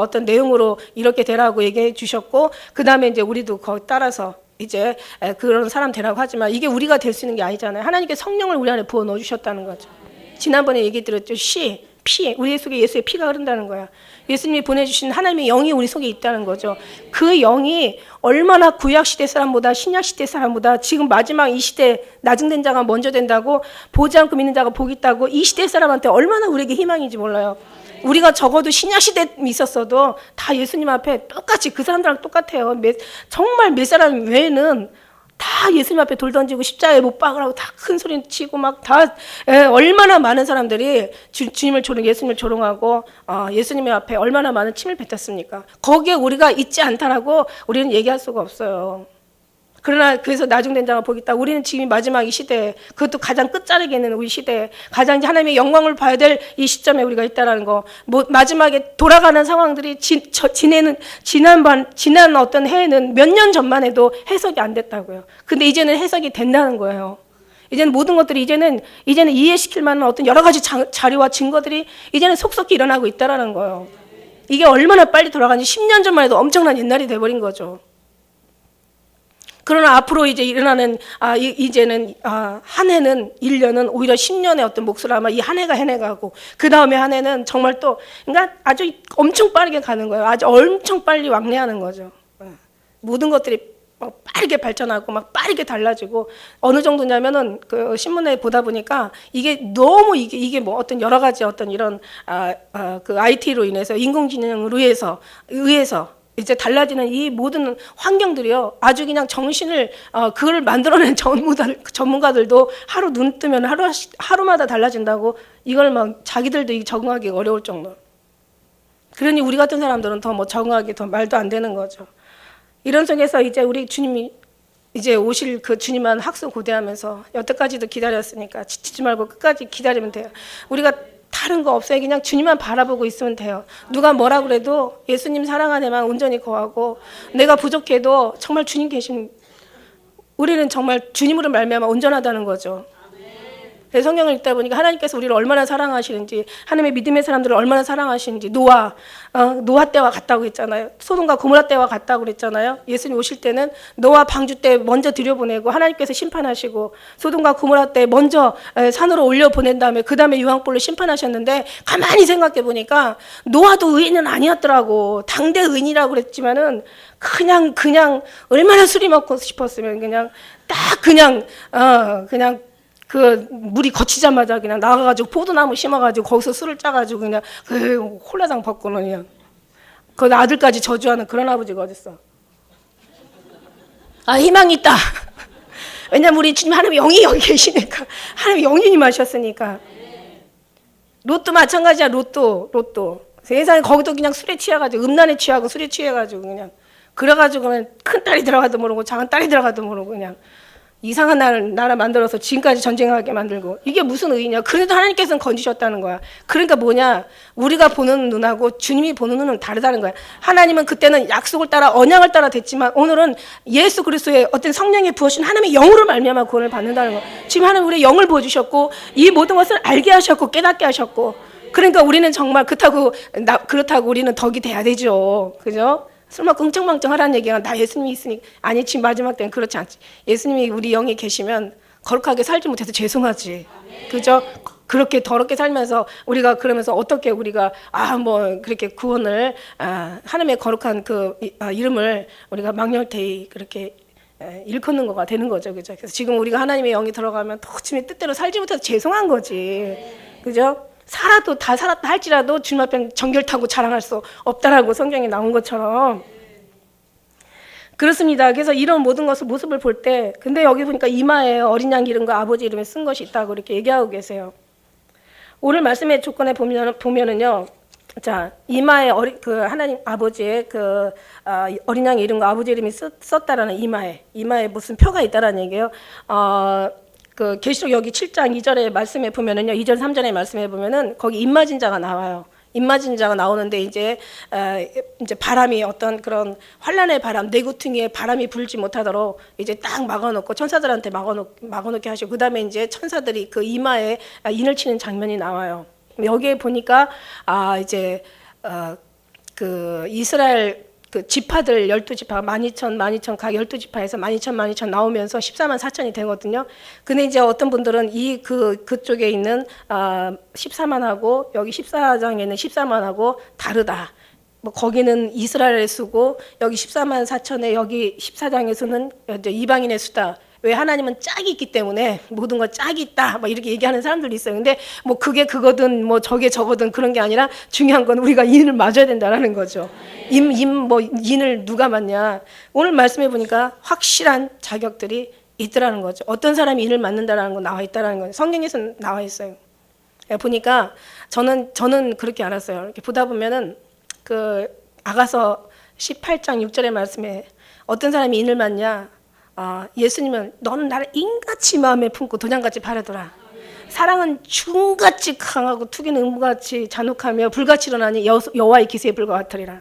어떤 내용으로 이렇게 되라고 얘기해 주셨고 그 다음에 이제 우리도 거기 따라서 이제 그런 사람 되라고 하지만 이게 우리가 될 수 있는 게 아니잖아요. 하나님께 성령을 우리 안에 부어 넣어 주셨다는 거죠. 지난번에 얘기 드렸죠. 피, 우리 속에 예수의 피가 흐른다는 거야. 예수님이 보내주신 하나님의 영이 우리 속에 있다는 거죠. 그 영이 얼마나 구약시대 사람보다 신약시대 사람보다 지금 마지막 이 시대 나중된 자가 먼저 된다고 보지 않고 믿는 자가 복이 있다고 이 시대 사람한테 얼마나 우리에게 희망인지 몰라요. 우리가 적어도 신약시대에 있었어도 다 예수님 앞에 똑같이 그 사람들랑 똑같아요. 정말 몇 사람 외에는 다 예수님 앞에 돌 던지고 십자가에 못 박으라고 다 큰 소리 치고 막 다 얼마나 많은 사람들이 주님을 예수님을 조롱하고 예수님의 앞에 얼마나 많은 침을 뱉었습니까? 거기에 우리가 있지 않다라고 우리는 얘기할 수가 없어요. 그러나 그래서 나중된 자가 복이 있다. 우리는 지금 마지막 이 시대에 그것도 가장 끝자락에 있는 우리 시대에 가장 하나님의 영광을 봐야 될 이 시점에 우리가 있다라는 거. 뭐 마지막에 돌아가는 상황들이 지난 어떤 해에는 몇 년 전만 해도 해석이 안 됐다고요. 근데 이제는 해석이 된다는 거예요. 이제는 모든 것들이 이제는 이해시킬 만한 어떤 여러 가지 자료와 증거들이 이제는 속속히 일어나고 있다라는 거예요. 이게 얼마나 빨리 돌아가는지 10년 전만 해도 엄청난 옛날이 돼버린 거죠. 그러나 앞으로 이제 일어나는 이제는 한 해는 1년은 오히려 10년의 어떤 몫을 아마 이 한 해가 해내가고 그 다음에 한 해는 정말 또 그러니까 아주 엄청 빠르게 가는 거예요. 아주 엄청 빨리 왕래하는 거죠. 모든 것들이 막 빠르게 발전하고 막 빠르게 달라지고 어느 정도냐면은 그 신문에 보다 보니까 이게 너무 이게 뭐 어떤 여러 가지 어떤 이런 그 IT로 인해서 인공지능으로 의해서 이제 달라지는 이 모든 환경들이요. 아주 그냥 정신을 그걸 만들어낸 전문가들도 하루 눈 뜨면 하루마다 달라진다고 이걸 막 자기들도 적응하기 어려울 정도. 그러니 우리 같은 사람들은 더 뭐 적응하기 더 말도 안 되는 거죠. 이런 속에서 이제 우리 주님이 이제 오실 그 주님만 학수고대하면서 여태까지도 기다렸으니까 지치지 말고 끝까지 기다리면 돼요. 우리가 다른 거 없어요. 그냥 주님만 바라보고 있으면 돼요. 누가 뭐라 그래도 예수님 사랑 안에만 온전히 거하고 내가 부족해도 정말 주님 계신 우리는 정말 주님으로 말미암아 온전하다는 거죠. 성경을 읽다 보니까 하나님께서 우리를 얼마나 사랑하시는지 하나님의 믿음의 사람들을 얼마나 사랑하시는지 노아 때와 같다고 했잖아요. 소돔과 고모라 때와 같다고 그랬잖아요. 예수님 오실 때는 노아 방주 때 먼저 들여보내고 하나님께서 심판하시고 소돔과 고모라 때 먼저 산으로 올려보낸 다음에 그 다음에 유황불로 심판하셨는데 가만히 생각해 보니까 노아도 의인은 아니었더라고. 당대 의인이라고 그랬지만은 그냥 얼마나 술이 먹고 싶었으면 그냥 딱 그냥 그 물이 거치자마자 그냥 나가가지고 포도나무 심어가지고 거기서 술을 짜가지고 그냥 홀라당 벗고는 그냥 그 아들까지 저주하는 그런 아버지가 어딨어. 희망이 있다. 왜냐면 우리 주님 하나님 영이 여기 계시니까 하나님 영이 임하셨으니까 롯도 마찬가지야. 로또. 세상에 거기도 그냥 술에 취해가지고 음란에 취하고 술에 취해가지고 그냥 그래가지고 그냥 큰 딸이 들어가도 모르고 작은 딸이 들어가도 모르고 그냥 이상한 나라 만들어서 지금까지 전쟁하게 만들고 이게 무슨 의의냐. 그래도 하나님께서는 건지셨다는 거야. 그러니까 뭐냐, 우리가 보는 눈하고 주님이 보는 눈은 다르다는 거야. 하나님은 그때는 약속을 따라 언약을 따라 됐지만 오늘은 예수 그리스도의 어떤 성령이 부어신 하나님의 영으로 말미암아 구원을 받는다는 거야. 지금 하나님 우리의 영을 부어주셨고 이 모든 것을 알게 하셨고 깨닫게 하셨고, 그러니까 우리는 정말 그렇다고 우리는 덕이 돼야 되죠. 그죠? 술 먹고 흥청망청 하라는 얘기가 나 예수님이 있으니 아니, 지금 마지막 때는 그렇지 않지. 예수님이 우리 영에 계시면 거룩하게 살지 못해서 죄송하지. 그죠? 그렇게 더럽게 살면서 우리가 그러면서 어떻게 우리가 뭐 그렇게 구원을 하나님의 거룩한 그 이름을 우리가 망령되이 그렇게 일컫는 거가 되는 거죠. 그죠? 그래서 지금 우리가 하나님의 영이 들어가면 도무지 뜻대로 살지 못해서 죄송한 거지. 그죠? 다 살았다 할지라도 주님 앞에 정결타고 자랑할 수 없다라고 성경에 나온 것처럼 그렇습니다. 그래서 이런 모든 모습을 볼 때, 근데 여기 보니까 이마에 어린 양 이름과 아버지 이름을 쓴 것이 있다고 이렇게 얘기하고 계세요. 오늘 말씀의 조건에 보면은요, 자, 이마에 하나님 아버지의 어린 양 이름과 아버지 이름이 썼다라는 이마에 무슨 표가 있다라는 얘기예요. 계시록 여기 7장 2절의 말씀에 보면은요, 2절 3절의 말씀에 보면은 거기 임마진 자가 나와요. 임마진 자가 나오는데 이제 바람이 어떤 그런 환란의 바람, 내구퉁이에 바람이 불지 못하도록 이제 딱 막아놓고 천사들한테 막아놓게 하시고, 그다음에 이제 천사들이 그 이마에 인을 치는 장면이 나와요. 여기에 보니까 이제 그 이스라엘 그 지파들 12지파 12,000 각 12지파에서 12,000 나오면서 14만 4천이 되거든요. 근데 이제 어떤 분들은 그쪽에 있는 14만하고 여기 14장에 있는 14만하고 다르다. 뭐 거기는 이스라엘의 수고 여기 14만 4천에 여기 14장에서는 이제 이방인의 수다. 왜? 하나님은 짝이 있기 때문에 모든 거 짝이 있다. 막 이렇게 얘기하는 사람들도 있어요. 근데 뭐 그게 그거든 뭐 저게 저거든 그런 게 아니라 중요한 건 우리가 인을 맞아야 된다라는 거죠. 인을 누가 맞냐? 오늘 말씀해 보니까 확실한 자격들이 있더라는 거죠. 어떤 사람이 인을 맞는다라는 거 나와 있다라는 거죠. 성경에서 나와 있어요. 보니까 저는 그렇게 알았어요. 이렇게 보다 보면은 그 아가서 18장 6절의 말씀에 어떤 사람이 인을 맞냐? 예수님은 너는 나를 인같이 마음에 품고 도장같이 바라더라. 사랑은 중같이 강하고 투기는 음같이 잔혹하며 불같이 일어나니 여호와의 기세에 불과 같으리라.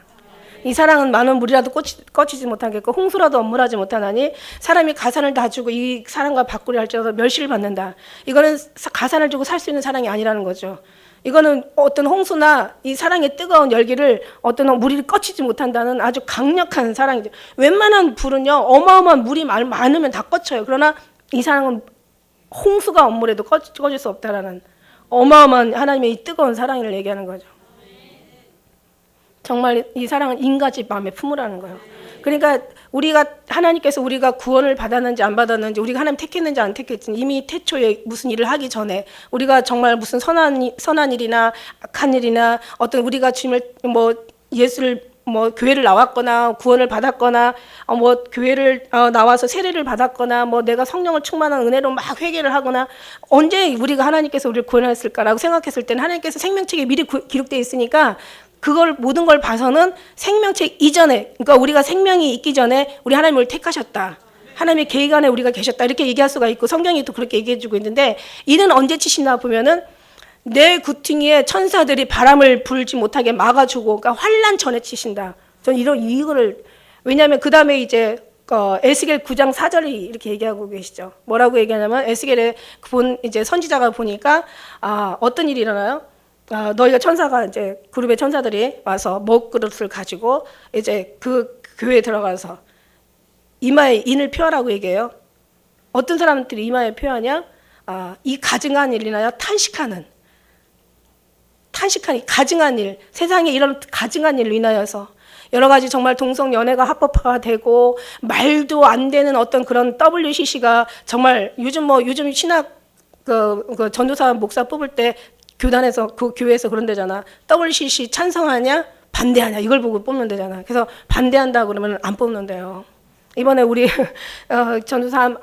이 사랑은 많은 물이라도 꺼치지 못하겠고 홍수라도 엄물하지 못하나니 사람이 가산을 다 주고 이 사랑과 바꾸려 할지라도 멸시를 받는다. 이거는 가산을 주고 살 수 있는 사랑이 아니라는 거죠. 이거는 어떤 홍수나 이 사랑의 뜨거운 열기를 어떤 물이 꺼치지 못한다는 아주 강력한 사랑이죠. 웬만한 불은요, 어마어마한 물이 많으면 다 꺼쳐요. 그러나 이 사랑은 홍수가 엄물해도 꺼질 수 없다라는 어마어마한 하나님의 이 뜨거운 사랑을 얘기하는 거죠. 정말 이 사랑은 인같이 마음에 품으라는 거예요. 그러니까 하나님께서 우리가 구원을 받았는지 안 받았는지, 우리가 하나님 택했는지 안 택했는지 이미 태초에 무슨 일을 하기 전에 우리가 정말 무슨 선한 일이나 악한 일이나 어떤 우리가 주님을 예수를 교회를 나왔거나 구원을 받았거나 교회를 나와서 세례를 받았거나 내가 성령을 충만한 은혜로 막 회개를 하거나 언제 우리가 하나님께서 우리를 구원했을까라고 생각했을 때는 하나님께서 생명책에 미리 기록되어 있으니까 그걸 모든 걸 봐서는 생명책 이전에, 그러니까 우리가 생명이 있기 전에 우리 하나님을 택하셨다. 하나님의 계획 안에 우리가 계셨다. 이렇게 얘기할 수가 있고 성경이 또 그렇게 얘기해주고 있는데, 이는 언제 치시나 보면은 내 구퉁이에 천사들이 바람을 불지 못하게 막아주고, 그러니까 환란 전에 치신다. 저는 이거를 왜냐하면 그 다음에 이제 에스겔 9장 4절이 이렇게 얘기하고 계시죠. 뭐라고 얘기하냐면 에스겔에 이제 선지자가 보니까 어떤 일이 일어나요? 너희가 천사가 이제 그룹의 천사들이 와서 먹그릇을 가지고 이제 그 교회에 들어가서 이마에 인을 표하라고 얘기해요. 어떤 사람들이 이마에 표하냐? 이 가증한 일을 인하여 탄식하는 가증한 일, 세상에 이런 가증한 일로 인하여서 여러 가지 정말 동성 연애가 합법화가 되고 말도 안 되는 어떤 그런 WCC가 정말 요즘 신학 그 전도사 목사 뽑을 때 교단에서 그 교회에서 그런 데잖아. WCC 찬성하냐 반대하냐 이걸 보고 뽑는 데잖아. 그래서 반대한다 그러면 안 뽑는데요. 이번에 우리 전도사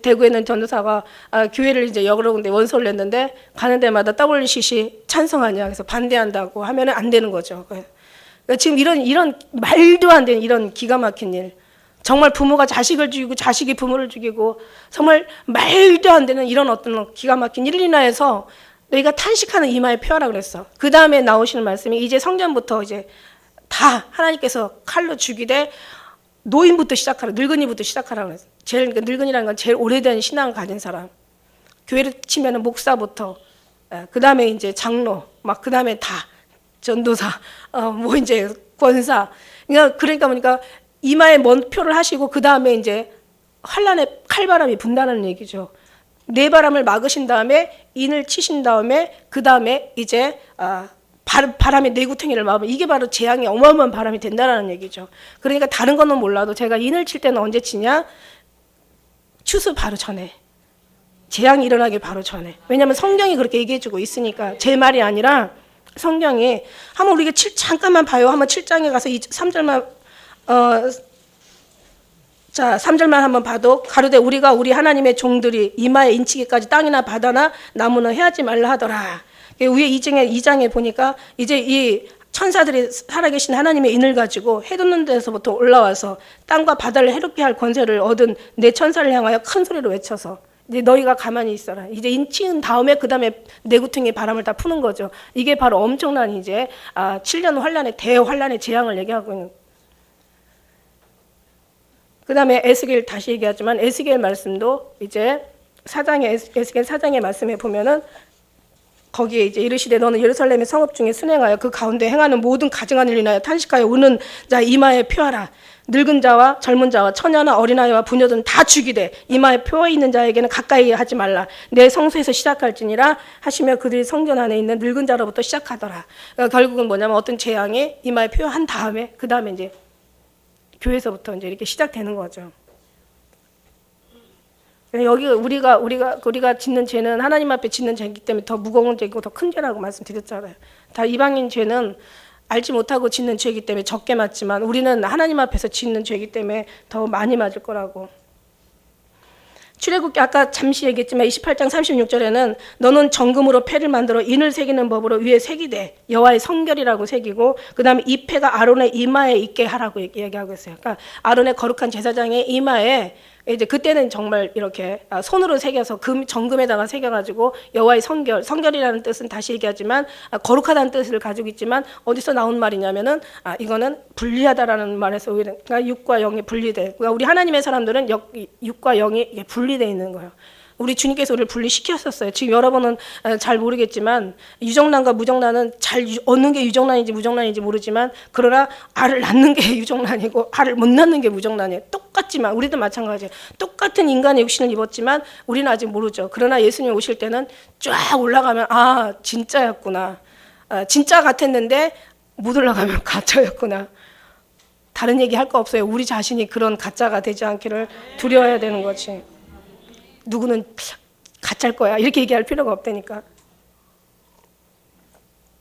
대구에 있는 전도사가 교회를 이제 여러 군데 원서를 냈는데 가는 데마다 WCC 찬성하냐 그래서 반대한다고 하면은 안 되는 거죠. 그러니까 지금 이런 말도 안 되는 이런 기가 막힌 일, 정말 부모가 자식을 죽이고 자식이 부모를 죽이고 정말 말도 안 되는 이런 어떤 기가 막힌 일을 인하여서 너희가 탄식하는 이마에 표하라 그랬어. 그 다음에 나오시는 말씀이 이제 성전부터 이제 다 하나님께서 칼로 죽이되 노인부터 시작하라, 늙은이부터 시작하라 그랬어. 제일 늙은이라는 건 제일 오래된 신앙을 가진 사람. 교회를 치면은 목사부터, 그 다음에 이제 장로, 막 그 다음에 다 전도사, 뭐 이제 권사. 그러니까 보니까 이마에 먼 표를 하시고 그 다음에 이제 환란의 칼바람이 분다는 얘기죠. 네 바람을 막으신 다음에 인을 치신 다음에 그 다음에 이제 바람의 내구탱이를 막으면 이게 바로 재앙이 어마어마한 바람이 된다는 얘기죠. 그러니까 다른 거는 몰라도 제가 인을 칠 때는 언제 치냐? 추수 바로 전에. 재앙이 일어나기 바로 전에. 왜냐하면 성경이 그렇게 얘기해주고 있으니까. 제 말이 아니라 성경이. 한번 우리가 잠깐만 봐요. 한번 7장에 가서 3절만 자, 3절만 한번 봐도 가로되 우리가 우리 하나님의 종들이 이마에 인치기까지 땅이나 바다나 나무는 해하지 말라 하더라. 위에 2장에 보니까 이제 이 천사들이 살아계신 하나님의 인을 가지고 해돋는 데서부터 올라와서 땅과 바다를 해롭게 할 권세를 얻은 내 천사를 향하여 큰 소리로 외쳐서 이제 너희가 가만히 있어라. 이제 인치은 다음에 그 다음에 내구퉁이 바람을 다 푸는 거죠. 이게 바로 엄청난 이제 7년 환란의 대환란의 재앙을 얘기하고 있는. 그 다음에 에스겔 다시 얘기하지만 에스겔 말씀도 이제 에스겔 4장의 말씀에 보면은 거기에 이제 이르시되 너는 예루살렘의 성읍 중에 순행하여 그 가운데 행하는 모든 가증한 일을 인하여 탄식하여 우는 자 이마에 표하라. 늙은 자와 젊은 자와 처녀나 어린아이와 부녀들은 다 죽이되 이마에 표어 있는 자에게는 가까이 하지 말라. 내 성소에서 시작할지니라 하시며 그들이 성전 안에 있는 늙은 자로부터 시작하더라. 그러니까 결국은 뭐냐면 어떤 재앙이 이마에 표한 다음에 그 다음에 이제 교회에서부터 이제 이렇게 시작되는 거죠. 여기 우리가 짓는 죄는 하나님 앞에 짓는 죄이기 때문에 더 무거운 죄이고 더 큰 죄라고 말씀드렸잖아요. 다 이방인 죄는 알지 못하고 짓는 죄이기 때문에 적게 맞지만 우리는 하나님 앞에서 짓는 죄이기 때문에 더 많이 맞을 거라고. 출애굽기 아까 잠시 얘기했지만 28장 36절에는 너는 정금으로 패를 만들어 인을 새기는 법으로 위에 새기되 여호와의 성결이라고 새기고 그 다음에 이 패가 아론의 이마에 있게 하라고 얘기하고 있어요. 그러니까 아론의 거룩한 제사장의 이마에 이제 그때는 정말 이렇게 손으로 새겨서 정금에다가 새겨가지고 여호와의 성결이라는 뜻은 다시 얘기하지만 거룩하다는 뜻을 가지고 있지만 어디서 나온 말이냐면은 이거는 분리하다라는 말에서 그러니까 육과 영이 분리돼. 그러니까 우리 하나님의 사람들은 육과 영이 분리돼 있는 거예요. 우리 주님께서 우리를 분리시켰었어요. 지금 여러분은 잘 모르겠지만 유정란과 무정란은 잘 얻는 게 유정란인지 무정란인지 모르지만 그러나 알을 낳는 게 유정란이고 알을 못 낳는 게 무정란이에요. 똑같지만 우리도 마찬가지예요. 똑같은 인간의 육신을 입었지만 우리는 아직 모르죠. 그러나 예수님 오실 때는 쫙 올라가면 진짜였구나. 진짜 같았는데 못 올라가면 가짜였구나. 다른 얘기 할 거 없어요. 우리 자신이 그런 가짜가 되지 않기를 두려워해야 되는 거지. 누구는 가짜일 거야 이렇게 얘기할 필요가 없다니까.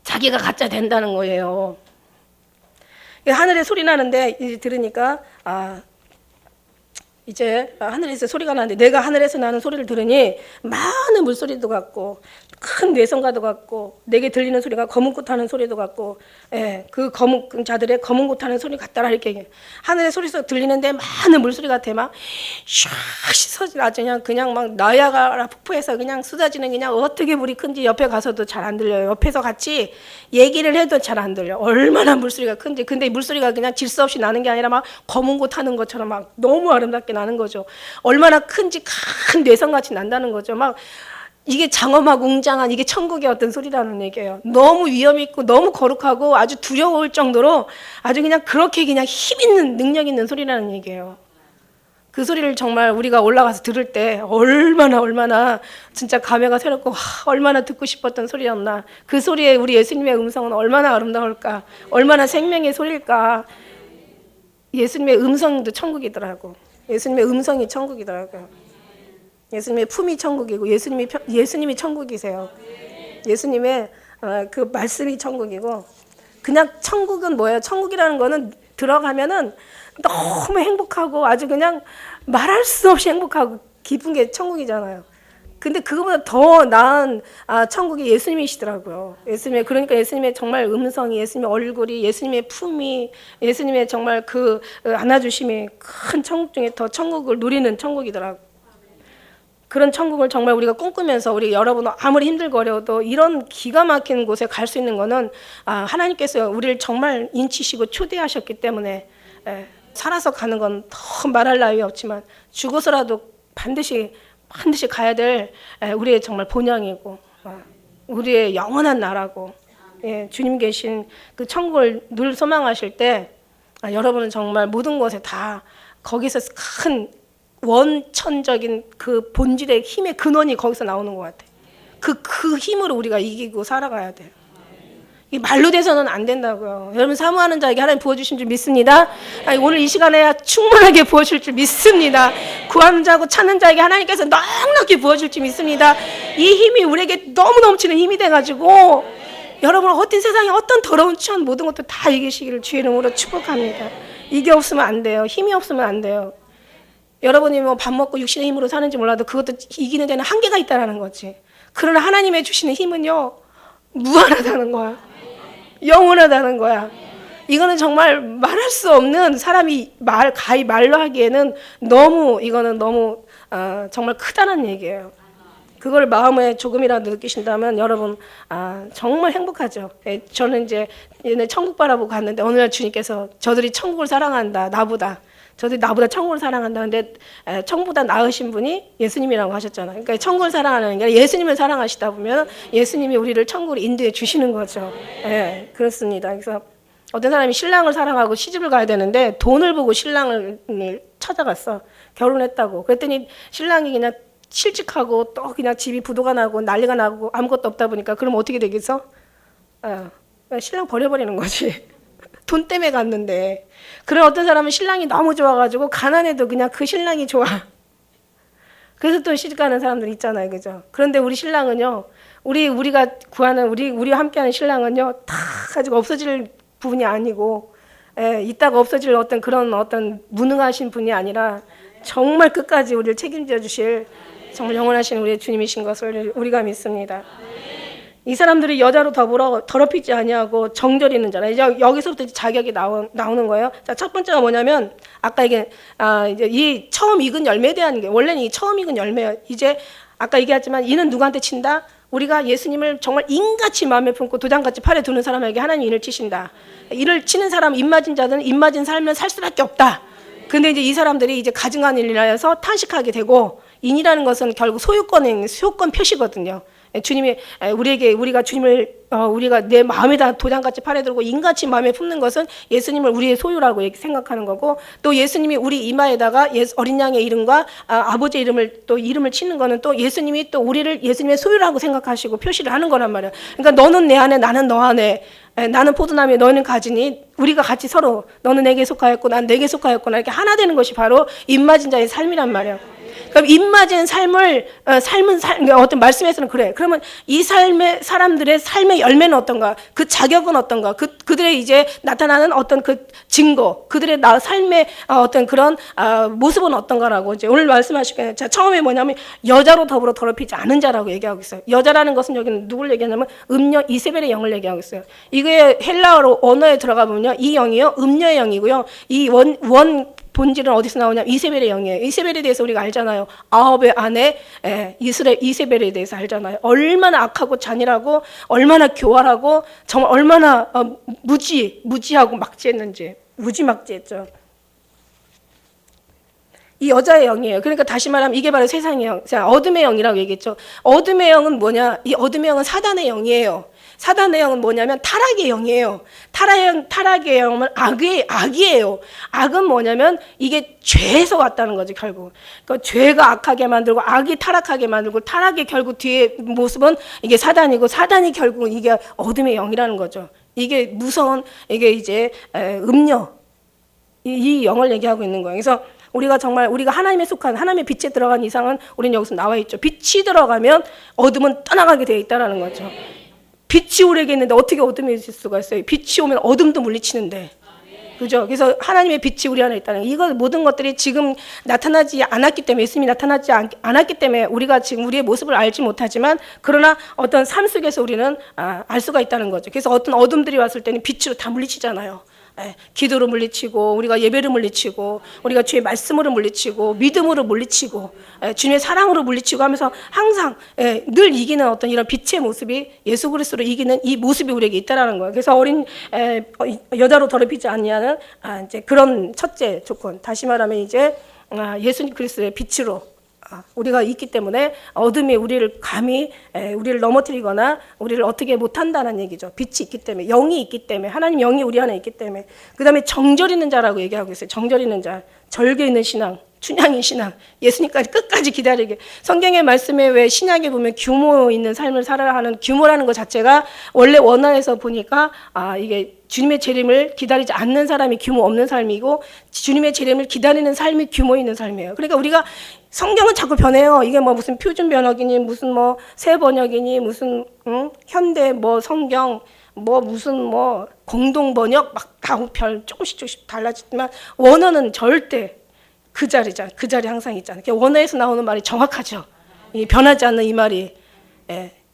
자기가 가짜 된다는 거예요. 하늘에 소리 나는데 이제 들으니까 이제 하늘에서 소리가 나는데 내가 하늘에서 나는 소리를 들으니 많은 물소리도 같고 큰 뇌성과도 같고 내게 들리는 소리가 검은 꽃 하는 소리도 같고 그 검은 자들의 검은 꽃 하는 소리 같다라 이렇게 얘기해. 하늘의 소리에서 들리는데 많은 물소리 같아. 막 쏟아지는 아주 그냥 막 나야가라 폭포에서 그냥 쏟아지는 그냥 어떻게 물이 큰지 옆에 가서도 잘 안 들려요. 옆에서 같이 얘기를 해도 잘 안 들려. 얼마나 물소리가 큰지. 근데 물소리가 그냥 질서 없이 나는 게 아니라 막 검은 꽃 하는 것처럼 막 너무 아름답게 나는 거죠. 얼마나 큰지 큰 뇌성같이 난다는 거죠. 막 이게 장엄하고 웅장한 이게 천국의 어떤 소리라는 얘기예요. 너무 위험 있고 너무 거룩하고 아주 두려울 정도로 아주 그냥 그렇게 그냥 힘 있는 능력 있는 소리라는 얘기예요. 그 소리를 정말 우리가 올라가서 들을 때 얼마나 진짜 감회가 새롭고 얼마나 듣고 싶었던 소리였나. 그 소리에 우리 예수님의 음성은 얼마나 아름다울까. 얼마나 생명의 소리일까. 예수님의 음성도 천국이더라고. 예수님의 음성이 천국이더라고요. 예수님의 품이 천국이고 예수님이 천국이세요. 예수님의 그 말씀이 천국이고 그냥 천국은 뭐예요? 천국이라는 거는 들어가면은 너무 행복하고 아주 그냥 말할 수 없이 행복하고 기쁜 게 천국이잖아요. 근데 그거보다 더 나은 천국이 예수님이시더라고요. 그러니까 예수님의 정말 음성이, 예수님의 얼굴이, 예수님의 품이, 예수님의 정말 그 안아주심이 큰 천국 중에 더 천국을 누리는 천국이더라고요. 그런 천국을 정말 우리가 꿈꾸면서 우리 여러분 아무리 힘들고 어려워도 이런 기가 막힌 곳에 갈 수 있는 거는 하나님께서 우리를 정말 인치시고 초대하셨기 때문에 살아서 가는 건 더 말할 나위 없지만 죽어서라도 반드시 가야 될 우리의 정말 본향이고 우리의 영원한 나라고 주님 계신 그 천국을 늘 소망하실 때 여러분은 정말 모든 것에 다 거기서 큰 원천적인 그 본질의 힘의 근원이 거기서 나오는 것 같아요. 그 힘으로 우리가 이기고 살아가야 돼요. 이 말로 돼서는 안 된다고요. 여러분 사모하는 자에게 하나님 부어주신 줄 믿습니다. 오늘 이 시간에 충분하게 부어줄 줄 믿습니다. 구하는 자고 찾는 자에게 하나님께서 넉넉히 부어줄 줄 믿습니다. 이 힘이 우리에게 너무 넘치는 힘이 돼가지고 여러분 어떤 세상에 어떤 더러운 추한 모든 것도 다 이기시기를 주의 이름으로 축복합니다. 이게 없으면 안 돼요. 힘이 없으면 안 돼요. 여러분이 뭐 밥 먹고 육신의 힘으로 사는지 몰라도 그것도 이기는 데는 한계가 있다는 거지. 그러나 하나님의 주시는 힘은요 무한하다는 거야. 영원하다는 거야. 이거는 정말 말할 수 없는 사람이 말로 하기에는 이거는 너무 정말 크다는 얘기예요. 그걸 마음에 조금이라도 느끼신다면 여러분 정말 행복하죠. 저는 이제 천국 바라보고 갔는데 어느 날 주님께서 저들이 천국을 사랑한다 저들이 나보다 천국을 사랑한다. 근데 천국보다 나으신 분이 예수님이라고 하셨잖아요. 그러니까 천국을 사랑하는 게 아니라 예수님을 사랑하시다 보면 예수님이 우리를 천국으로 인도해 주시는 거죠. 그렇습니다. 그래서 어떤 사람이 신랑을 사랑하고 시집을 가야 되는데 돈을 보고 신랑을 찾아갔어. 결혼했다고. 그랬더니 신랑이 그냥 실직하고 또 그냥 집이 부도가 나고 난리가 나고 아무것도 없다 보니까 그럼 어떻게 되겠어? 신랑 버려버리는 거지. 돈 때문에 갔는데. 그런 어떤 사람은 신랑이 너무 좋아가지고 가난해도 그냥 그 신랑이 좋아. 그래서 또 시집가는 사람들 있잖아요, 그죠? 그런데 우리 신랑은요, 우리가 구하는 우리와 함께하는 신랑은요, 다 가지고 없어질 부분이 아니고, 있다가 없어질 그런 무능하신 분이 아니라 정말 끝까지 우리를 책임져 주실 정말 영원하신 우리의 주님이신 것을 우리가 믿습니다. 이 사람들이 여자로 더럽히지 아니하고 정절이 있는 자라. 이제 여기서부터 자격이 나오는 거예요. 자, 첫 번째가 뭐냐면 아까 이게 이제 이 처음 익은 열매에 대한 게 원래는 이 처음 익은 열매예요. 이제 아까 얘기했지만 이는 누구한테 친다? 우리가 예수님을 정말 인같이 마음에 품고 도장같이 팔에 두는 사람에게 하나님 인을 치신다. 인을 치는 사람, 입맞은 자들은 입맞은 삶을 살 수밖에 없다. 근데 이제 이 사람들이 이제 가증한 일이라 해서 탄식하게 되고 인이라는 것은 결국 소유권 표시거든요. 주님이 우리가 주님을 우리가 내 마음에다 도장같이 팔에 들고 인같이 마음에 품는 것은 예수님을 우리의 소유라고 생각하는 거고 또 예수님이 우리 이마에다가 어린 양의 이름과 아버지의 이름을 치는 거는 또 예수님이 또 우리를 예수님의 소유라고 생각하시고 표시를 하는 거란 말이에요. 그러니까 너는 내 안에 나는 너 안에 나는 포도나무에 너는 가지니 우리가 같이 서로 너는 내게 속하였고 난 내게 속하였구나 이렇게 하나 되는 것이 바로 입맞은 자의 삶이란 말이에요. 그럼 입맞은 삶은 어떤 말씀에서는 그래. 그러면 이 사람들의 삶의 열매는 어떤가? 그 자격은 어떤가? 그들의 이제 나타나는 어떤 그 증거, 그들의 삶의 어떤 그런 모습은 어떤가라고 이제 오늘 말씀하시겠네요. 자, 처음에 뭐냐면 여자로 더불어 더럽히지 않은 자라고 얘기하고 있어요. 여자라는 것은 여기는 누굴 얘기하냐면 음녀 이세벨의 영을 얘기하고 있어요. 이게 헬라어로 언어에 들어가 보면요, 이 영이요 음녀의 영이고요. 이 원 본질은 어디서 나오냐? 이세벨의 영이에요. 이세벨에 대해서 우리가 알잖아요. 아합의 아내 이세벨에 대해서 알잖아요. 얼마나 악하고 잔인하고 얼마나 교활하고 정말 얼마나 무지하고 막지했는지. 무지막지했죠. 이 여자의 영이에요. 그러니까 다시 말하면 이게 바로 세상의 영, 어둠의 영이라고 얘기했죠. 어둠의 영은 뭐냐? 이 어둠의 영은 사단의 영이에요. 사단의 영은 뭐냐면 타락의 영이에요. 타락의 영은 악이에요. 악은 뭐냐면 이게 죄에서 왔다는 거지 결국. 그러니까 죄가 악하게 만들고 악이 타락하게 만들고 타락의 결국 뒤에 모습은 이게 사단이고 사단이 결국은 이게 어둠의 영이라는 거죠. 이게 무서운 이게 이제 음녀 이 영을 얘기하고 있는 거예요. 그래서 우리가 하나님의 속한 하나님의 빛에 들어간 이상은 우리는 여기서 나와 있죠. 빛이 들어가면 어둠은 떠나가게 되어 있다라는 거죠. 빛이 우리에게 있는데 어떻게 어둠이 있을 수가 있어요? 빛이 오면 어둠도 물리치는데 그죠? 그래서 하나님의 빛이 우리 안에 있다는 이거 모든 것들이 지금 나타나지 않았기 때문에 예수님이 나타나지 않았기 때문에 우리가 지금 우리의 모습을 알지 못하지만 그러나 어떤 삶 속에서 우리는 알 수가 있다는 거죠. 그래서 어떤 어둠들이 왔을 때는 빛으로 다 물리치잖아요. 기도로 물리치고 우리가 예배로 물리치고 우리가 주의 말씀으로 물리치고 믿음으로 물리치고 주님의 사랑으로 물리치고 하면서 항상 늘 이기는 어떤 이런 빛의 모습이 예수 그리스도로 이기는 이 모습이 우리에게 있다라는 거예요. 그래서 어린 여자로 더럽히지 않냐는 이제 그런 첫째 조건. 다시 말하면 이제 예수님 그리스도의 빛으로 우리가 있기 때문에 어둠이 우리를 감히 우리를 넘어뜨리거나 우리를 어떻게 못한다는 얘기죠. 빛이 있기 때문에, 영이 있기 때문에, 하나님 영이 우리 안에 있기 때문에. 그 다음에 정절 있는 자라고 얘기하고 있어요. 정절 있는 자, 절개 있는 신앙, 춘향인 신앙, 예수님까지 끝까지 기다리게. 성경의 말씀에 왜 신약에 보면 규모 있는 삶을 살아야 하는 규모라는 것 자체가 원래 원어에서 보니까 이게 주님의 재림을 기다리지 않는 사람이 규모 없는 삶이고 주님의 재림을 기다리는 삶이 규모 있는 삶이에요. 그러니까 우리가 성경은 자꾸 변해요. 이게 뭐 무슨 표준 번역이니 무슨 뭐 새 번역이니 무슨 현대 뭐 성경 뭐 무슨 뭐 공동 번역 막 다 조금씩 달라지지만 원어는 절대 그 자리잖아. 그 자리 항상 있잖아요. 원어에서 나오는 말이 정확하죠. 이 변하지 않는 이 말이.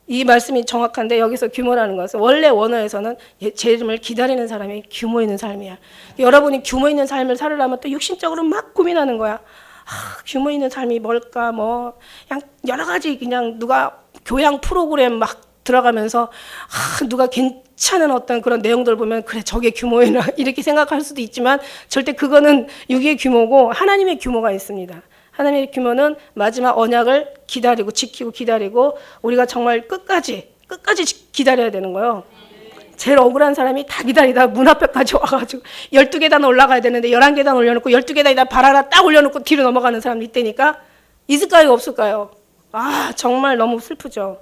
이 말씀이 정확한데 여기서 규모라는 것은 원래 원어에서는 재림을 기다리는 사람이 규모 있는 삶이야. 여러분이 규모 있는 삶을 살으려면 또 육신적으로 막 고민하는 거야. 규모 있는 삶이 뭘까? 뭐 그냥 여러 가지 그냥 누가 교양 프로그램 막 들어가면서 누가 괜찮은 어떤 그런 내용들 보면 그래 저게 규모이나 이렇게 생각할 수도 있지만 절대 그거는 육의 규모고 하나님의 규모가 있습니다. 하나님의 규모는 마지막 언약을 기다리고 지키고 기다리고 우리가 정말 끝까지 기다려야 되는 거예요. 제일 억울한 사람이 다 기다리다 문 앞에까지 와가지고 12계단 올라가야 되는데 11계단 올려놓고 12계단에다 발 하나 딱 올려놓고 뒤로 넘어가는 사람도 있다니까. 있을까요 없을까요? 정말 너무 슬프죠.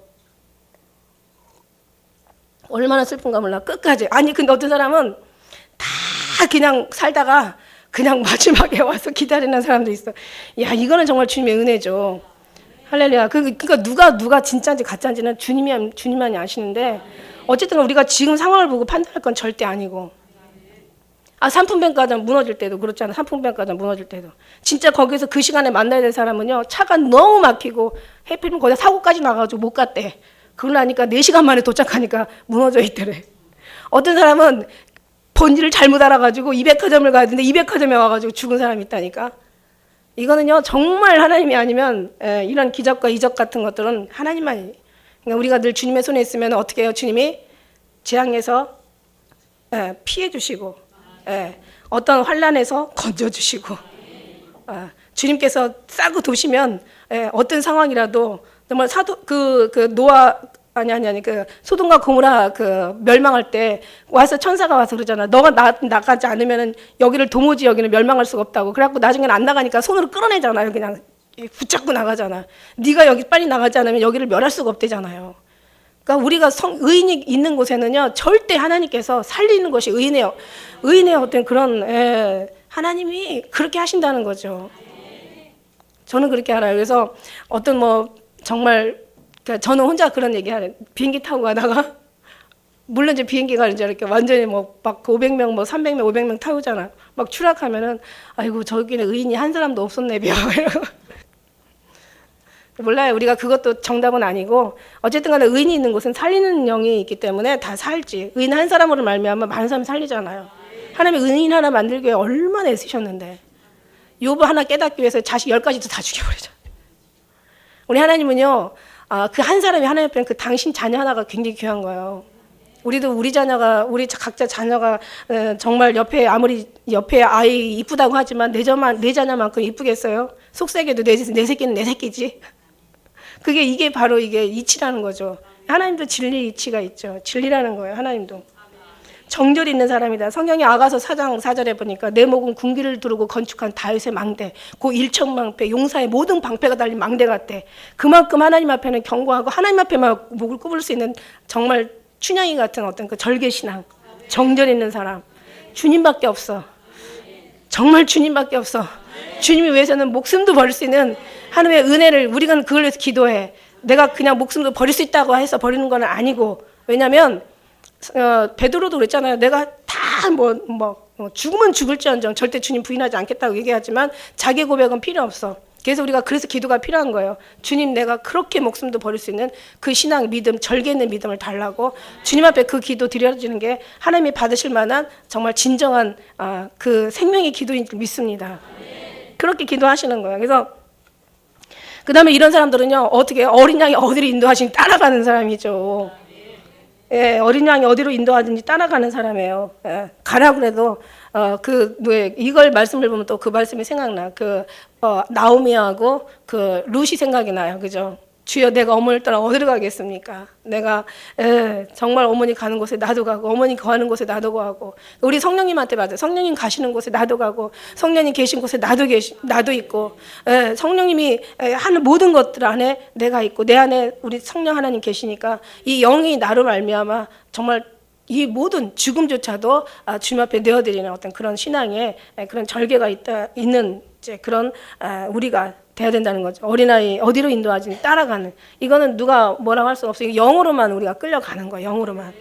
얼마나 슬픈가 몰라. 끝까지. 근데 어떤 사람은 다 그냥 살다가 그냥 마지막에 와서 기다리는 사람도 있어. 야, 이거는 정말 주님의 은혜죠. 할렐루야. 그러니까 누가 진짜인지 가짜인지는 주님만이 아시는데 어쨌든 우리가 지금 상황을 보고 판단할 건 절대 아니고. 삼풍병가전 무너질 때도 그렇잖아. 삼풍병가전 무너질 때도. 진짜 거기서 그 시간에 만나야 될 사람은요. 차가 너무 막히고 해필이면 거기다 사고까지 나가지고 못 갔대. 그걸 하니까 4시간 만에 도착하니까 무너져 있더래. 어떤 사람은 본질을 잘못 알아가지고 200화점을 가야 되는데 200화점에 와가지고 죽은 사람이 있다니까. 이거는요 정말 하나님이 아니면 이런 기적과 이적 같은 것들은 하나님만이. 그러니까 우리가 늘 주님의 손에 있으면 어떻게 해요? 주님이 재앙에서 피해 주시고 어떤 환난에서 건져 주시고 주님께서 싸고 도시면 어떤 상황이라도 정말 노아 그 소돔과 고모라 그 멸망할 때 와서 천사가 와서 그러잖아. 너가 나가지 않으면은 여기를 도무지 여기는 멸망할 수가 없다고. 그래갖고 나중에는 안 나가니까 손으로 끌어내잖아요. 그냥 붙잡고 나가잖아. 네가 여기 빨리 나가지 않으면 여기를 멸할 수가 없대잖아요. 그러니까 우리가 의인이 있는 곳에는요 절대 하나님께서 살리는 것이 의인의 어떤 그런 하나님이 그렇게 하신다는 거죠. 저는 그렇게 알아요. 그래서 어떤 뭐 정말 그러니까 저는 혼자 그런 얘기하는 비행기 타고 가다가 물론 이제 비행기가 이제 이렇게 완전히 뭐 막 500명 뭐 300명 500명 타고잖아. 막 추락하면은 아이고 저기는 의인이 한 사람도 없었네 벼. 몰라요. 우리가 그것도 정답은 아니고 어쨌든 간에 의인이 있는 곳은 살리는 영이 있기 때문에 다 살지. 의인 한 사람으로 말미암아 많은 사람이 살리잖아요. 하나님이 의인 하나 만들기 위해 얼마나 애쓰셨는데 욥을 하나 깨닫기 위해서 자식 10가지도 다 죽여버리죠. 우리 하나님은요 그 한 사람이 하나님 앞에는 그 당신 자녀 하나가 굉장히 귀한 거예요. 우리 각자 자녀가 정말 옆에 아이 이쁘다고 하지만 내 자녀만큼 이쁘겠어요? 속세계도 내 새끼는 내 새끼지. 이게 바로 이게 이치라는 거죠. 하나님도 진리 이치가 있죠. 진리라는 거예요. 하나님도. 정절이 있는 사람이다. 성경이 아가서 4장 4절에 보니까 내 목은 군기를 두르고 건축한 다윗의 망대, 그 일천방패, 용사의 모든 방패가 달린 망대 같대. 그만큼 하나님 앞에는 견고하고 하나님 앞에만 목을 굽을 수 있는 정말 춘향이 같은 어떤 그 절개신앙, 정절 있는 사람. 주님밖에 없어. 정말 주님밖에 없어. 주님이 위해서는 목숨도 버릴 수 있는 하나님의 은혜를 우리가 그걸 위해서 기도해. 내가 그냥 목숨도 버릴 수 있다고 해서 버리는 건 아니고. 왜냐하면 베드로도 그랬잖아요. 내가 다 죽으면 죽을지언정 절대 주님 부인하지 않겠다고 얘기하지만 자기 고백은 필요 없어. 그래서 기도가 필요한 거예요. 주님, 내가 그렇게 목숨도 버릴 수 있는 그 신앙, 믿음, 절개 있는 믿음을 달라고 주님 앞에 그 기도 드려지는 게 하나님이 받으실 만한 정말 진정한 그 생명의 기도인 줄 믿습니다. 그렇게 기도하시는 거예요. 그래서 그 다음에 이런 사람들은요, 어떻게 어린 양이 어디로 인도하시니 따라가는 사람이죠. 예, 어린 양이 어디로 인도하든지 따라가는 사람이에요. 예, 가라 그래도 이걸 말씀을 보면 또 그 말씀이 생각나. 나오미하고 그 룻이 생각이 나요. 그죠? 주여, 내가 어머니를 따라 어디로 가겠습니까? 내가 정말 어머니 가는 곳에 나도 가고 어머니 가는 곳에 나도 가고 우리 성령님한테 맞아요. 성령님 가시는 곳에 나도 가고 성령님 계신 곳에 나도 있고 성령님이 하는 모든 것들 안에 내가 있고 내 안에 우리 성령 하나님 계시니까 이 영이 나로 말미암아 정말 이 모든 죽음조차도 주님 앞에 내어드리는 어떤 그런 신앙의 그런 절개가 있는 이제 그런 우리가 돼야 된다는 거죠. 어린아이 어디로 인도하지 따라가는. 이거는 누가 뭐라고 할 수 없어요. 영으로만 우리가 끌려가는 거예요. 영으로만.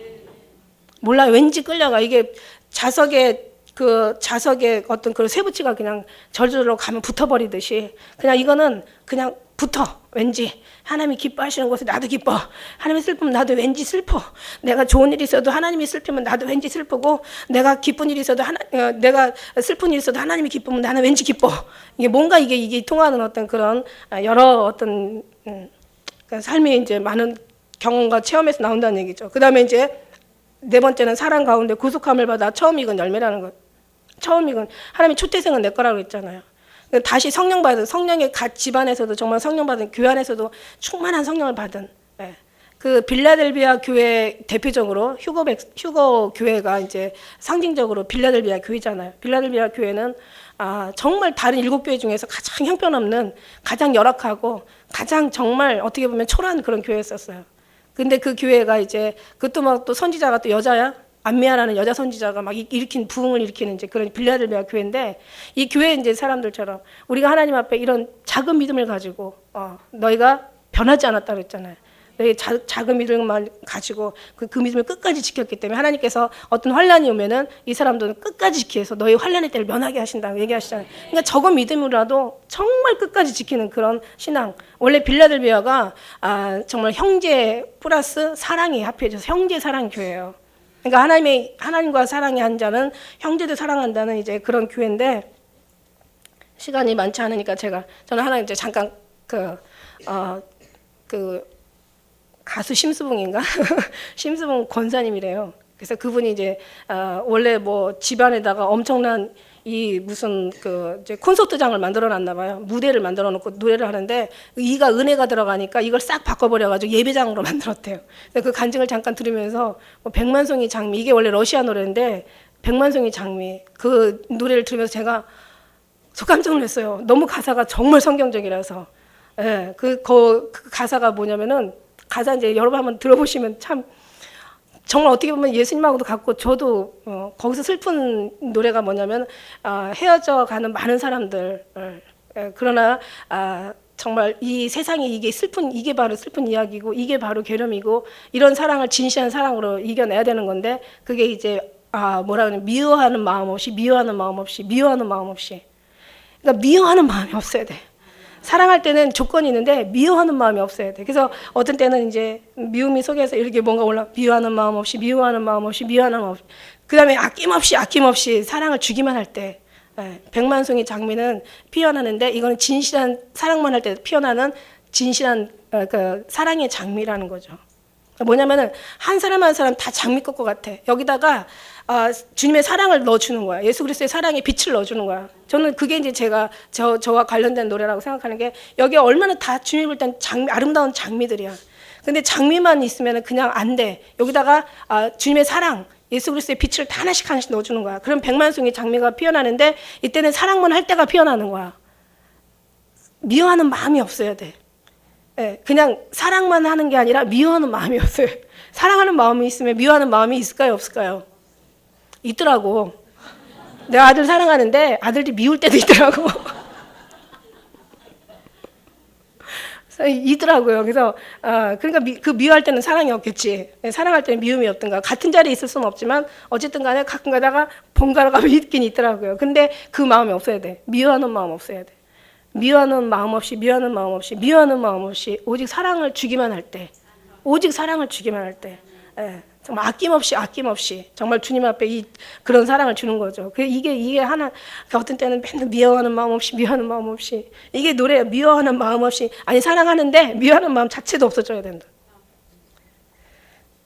몰라요. 왠지 끌려가. 이게 자석에 어떤 그 쇠붙이가 그냥 절절로 가면 붙어버리듯이 그냥 이거는 그냥 붙어. 왠지 하나님이 기뻐하시는 곳에 나도 기뻐. 하나님이 슬프면 나도 왠지 슬퍼. 내가 좋은 일이 있어도 하나님이 슬프면 나도 왠지 슬프고 내가 기쁜 일이 있어도 내가 슬픈 일이 있어도 하나님이 기쁘면 나는 왠지 기뻐. 이게 뭔가 이게 통하는 어떤 그런 여러 어떤 삶이 이제 많은 경험과 체험에서 나온다는 얘기죠. 그 다음에 이제 네 번째는 사랑 가운데 구속함을 받아 처음 익은 열매라는 것. 처음 익은 하나님이 초태생은 내 거라고 했잖아요. 다시 성령 받은 성령의 각 집안에서도 정말 성령 받은 교회 안에서도 충만한 성령을 받은 그 빌라델비아 교회 대표적으로 휴거 교회가 이제 상징적으로 빌라델비아 교회잖아요. 빌라델비아 교회는 정말 다른 7교회 중에서 가장 형편없는 가장 열악하고 가장 정말 어떻게 보면 초라한 그런 교회였었어요. 근데 그 교회가 이제 그것도 막 또 선지자가 또 여자야. 안미아라는 여자 선지자가 막 부흥을 일으키는 이제 그런 빌라델비아 교회인데 이 교회 이제 사람들처럼 우리가 하나님 앞에 이런 작은 믿음을 가지고 너희가 변하지 않았다 그랬잖아요. 너희 작은 믿음만 가지고 그 믿음을 끝까지 지켰기 때문에 하나님께서 어떤 환란이 오면은 이 사람들은 끝까지 지키해서 너희 환란의 때를 면하게 하신다고 얘기하시잖아요. 그러니까 적은 믿음이라도 정말 끝까지 지키는 그런 신앙. 원래 빌라델비아가 정말 형제 플러스 사랑이 합해져서 형제 사랑 교회예요. 그러니까 하나님과 사랑의 한 자는 형제도 사랑한다는 이제 그런 교회인데 시간이 많지 않으니까 저는 하나 이제 잠깐 그 가수 심수봉인가 심수봉 권사님이래요. 그래서 그분이 이제 원래 뭐 집안에다가 엄청난 이 무슨 이제 콘서트장을 만들어 놨나 봐요. 무대를 만들어 놓고 노래를 하는데 이가 은혜가 들어가니까 이걸 싹 바꿔버려 가지고 예배장으로 만들었대요. 그 간증을 잠깐 들으면서 백만송이 장미, 이게 원래 러시아 노래인데 백만송이 장미 그 노래를 들으면서 제가 깜짝 놀랐어요. 너무 가사가 정말 성경적이라서. 예, 그 가사가 뭐냐면은 가사 이제 여러분 한번 들어보시면 참 정말 어떻게 보면 예수님하고도 같고 저도 거기서 슬픈 노래가 뭐냐면 헤어져 가는 많은 사람들 그러나 정말 이 세상이 이게 바로 슬픈 이야기고 이게 바로 괴렴이고 이런 사랑을 진실한 사랑으로 이겨내야 되는 건데 그게 이제 미워하는 마음 없이 그러니까 미워하는 마음이 없어야 돼. 사랑할 때는 조건이 있는데 미워하는 마음이 없어야 돼. 그래서 어떤 때는 이제 미움이 속에서 이렇게 뭔가 미워하는 마음 없이 그 다음에 아낌없이 사랑을 주기만 할 때 백만송이 장미는 피어나는데 이거는 진실한 사랑만 할 때 피어나는 진실한 그 사랑의 장미라는 거죠. 뭐냐면은 한 사람 한 사람 다 장미 꽃 같아. 여기다가 주님의 사랑을 넣어주는 거야. 예수 그리스도의 사랑의 빛을 넣어주는 거야. 저는 그게 이제 저와 관련된 노래라고 생각하는 게 여기에 얼마나 다 주님을 딴 아름다운 장미들이야. 근데 장미만 있으면 그냥 안 돼. 여기다가 주님의 사랑, 예수 그리스도의 빛을 다 하나씩 넣어주는 거야. 그럼 백만송이 장미가 피어나는데 이때는 사랑만 할 때가 피어나는 거야. 미워하는 마음이 없어야 돼. 그냥 사랑만 하는 게 아니라 미워하는 마음이 없어요. 사랑하는 마음이 있으면 미워하는 마음이 있을까요, 없을까요? 있더라고. 내 아들 사랑하는데 아들이 미울 때도 있더라고. 이더라고요. 그래서 그러니까 그 미워할 때는 사랑이 없겠지. 사랑할 때는 미움이 없던가. 같은 자리에 있을 수는 없지만 어쨌든 간에 가끔 가다가 번갈아 가면 있긴 있더라고요. 근데 그 마음이 없어야 돼. 미워하는 마음 없어야 돼. 미워하는 마음 없이 미워하는 마음 없이 오직 사랑을 주기만 할 때, 오직 사랑을 주기만 할 때, 정말 아낌없이 정말 주님 앞에 그런 사랑을 주는 거죠. 이게 하나, 어떤 때는 맨날 미워하는 마음 없이 이게 노래예요. 미워하는 마음 없이, 아니 사랑하는데 미워하는 마음 자체도 없어져야 된다.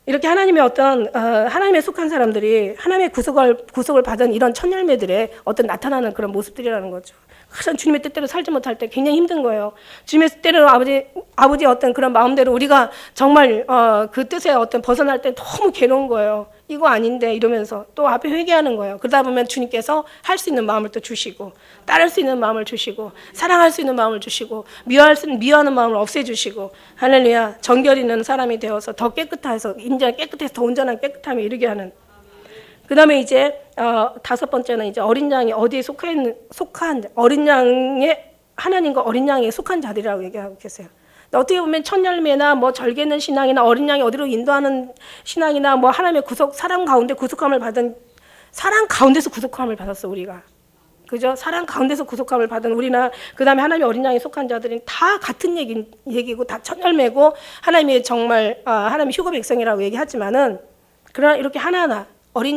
이렇게 하나님의 하나님에 속한 사람들이 하나님의 구속을 받은 이런 첫 열매들의 어떤 나타나는 그런 모습들이라는 거죠. 항상 주님의 뜻대로 살지 못할 때 굉장히 힘든 거예요. 주님의 뜻대로 아버지의 어떤 그런 마음대로 우리가 정말 그 뜻에 벗어날 때 너무 괴로운 거예요. 이거 아닌데 이러면서 또 앞에 회개하는 거예요. 그러다 보면 주님께서 할 수 있는 마음을 또 주시고, 따를 수 있는 마음을 주시고, 사랑할 수 있는 마음을 주시고, 미워하는 마음을 없애주시고, 할렐루야, 정결 있는 사람이 되어서 더 깨끗해서 더 온전한 깨끗함에 이르게 하는. 그 다음에 이제 다섯 번째는 이제 어린 양이 어디에 속한 어린 양의 하나님과 어린 양에 속한 자들이라고 얘기하고 계세요. 어떻게 보면 첫 열매나 뭐 절개는 신앙이나 어린 양이 어디로 인도하는 신앙이나 뭐 하나님의 사랑 가운데 구속함을 받은, 사랑 가운데서 구속함을 받았어 우리가. 그죠? 사랑 가운데서 구속함을 받은 우리나 그 다음에 하나님의 어린 양에 속한 자들은 다 같은 얘기고 다 첫 열매고 하나님의 정말 하나님의 휴거 백성이라고 얘기하지만은, 그러나 이렇게 하나하나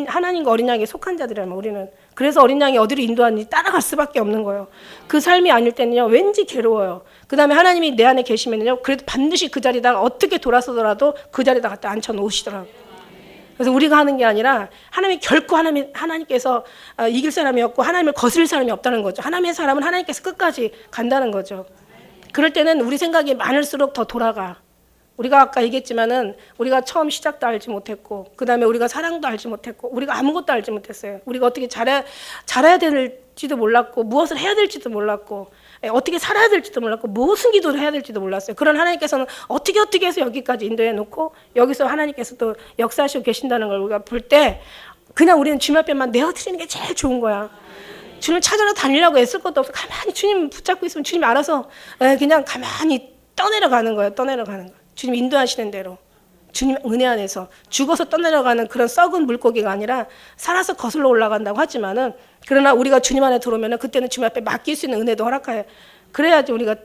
하나님과 어린 양에 속한 자들이라면 우리는, 그래서 어린 양이 어디로 인도하는지 따라갈 수밖에 없는 거예요. 그 삶이 아닐 때는요 왠지 괴로워요. 그 다음에 하나님이 내 안에 계시면요 그래도 반드시 그 자리다가 어떻게 돌아서더라도 그 자리에다 갖다 앉혀 놓으시더라고요. 그래서 우리가 하는 게 아니라 결코 하나님께서 이길 사람이 없고 하나님을 거스릴 사람이 없다는 거죠. 하나님의 사람은 하나님께서 끝까지 간다는 거죠. 그럴 때는 우리 생각이 많을수록 더 돌아가. 우리가 아까 얘기했지만은 우리가 처음 시작도 알지 못했고, 그 다음에 우리가 사랑도 알지 못했고, 우리가 아무것도 알지 못했어요. 우리가 어떻게 잘해야 될지도 몰랐고, 무엇을 해야 될지도 몰랐고, 어떻게 살아야 될지도 몰랐고, 무슨 기도를 해야 될지도 몰랐어요. 그런 하나님께서는 어떻게 해서 여기까지 인도해 놓고 여기서 하나님께서 또 역사하시고 계신다는 걸 우리가 볼 때 그냥 우리는 주님 앞에만 내어드리는 게 제일 좋은 거야. 주님 찾아러 다니려고 애쓸 것도 없어. 가만히 주님 붙잡고 있으면 주님이 알아서 그냥 가만히 떠내려가는 거예요. 주님 인도하시는 대로, 주님 은혜 안에서 죽어서 떠내려가는 그런 썩은 물고기가 아니라 살아서 거슬러 올라간다고 하지만은, 그러나 우리가 주님 안에 들어오면은 그때는 주님 앞에 맡길 수 있는 은혜도 허락해. 그래야지 우리가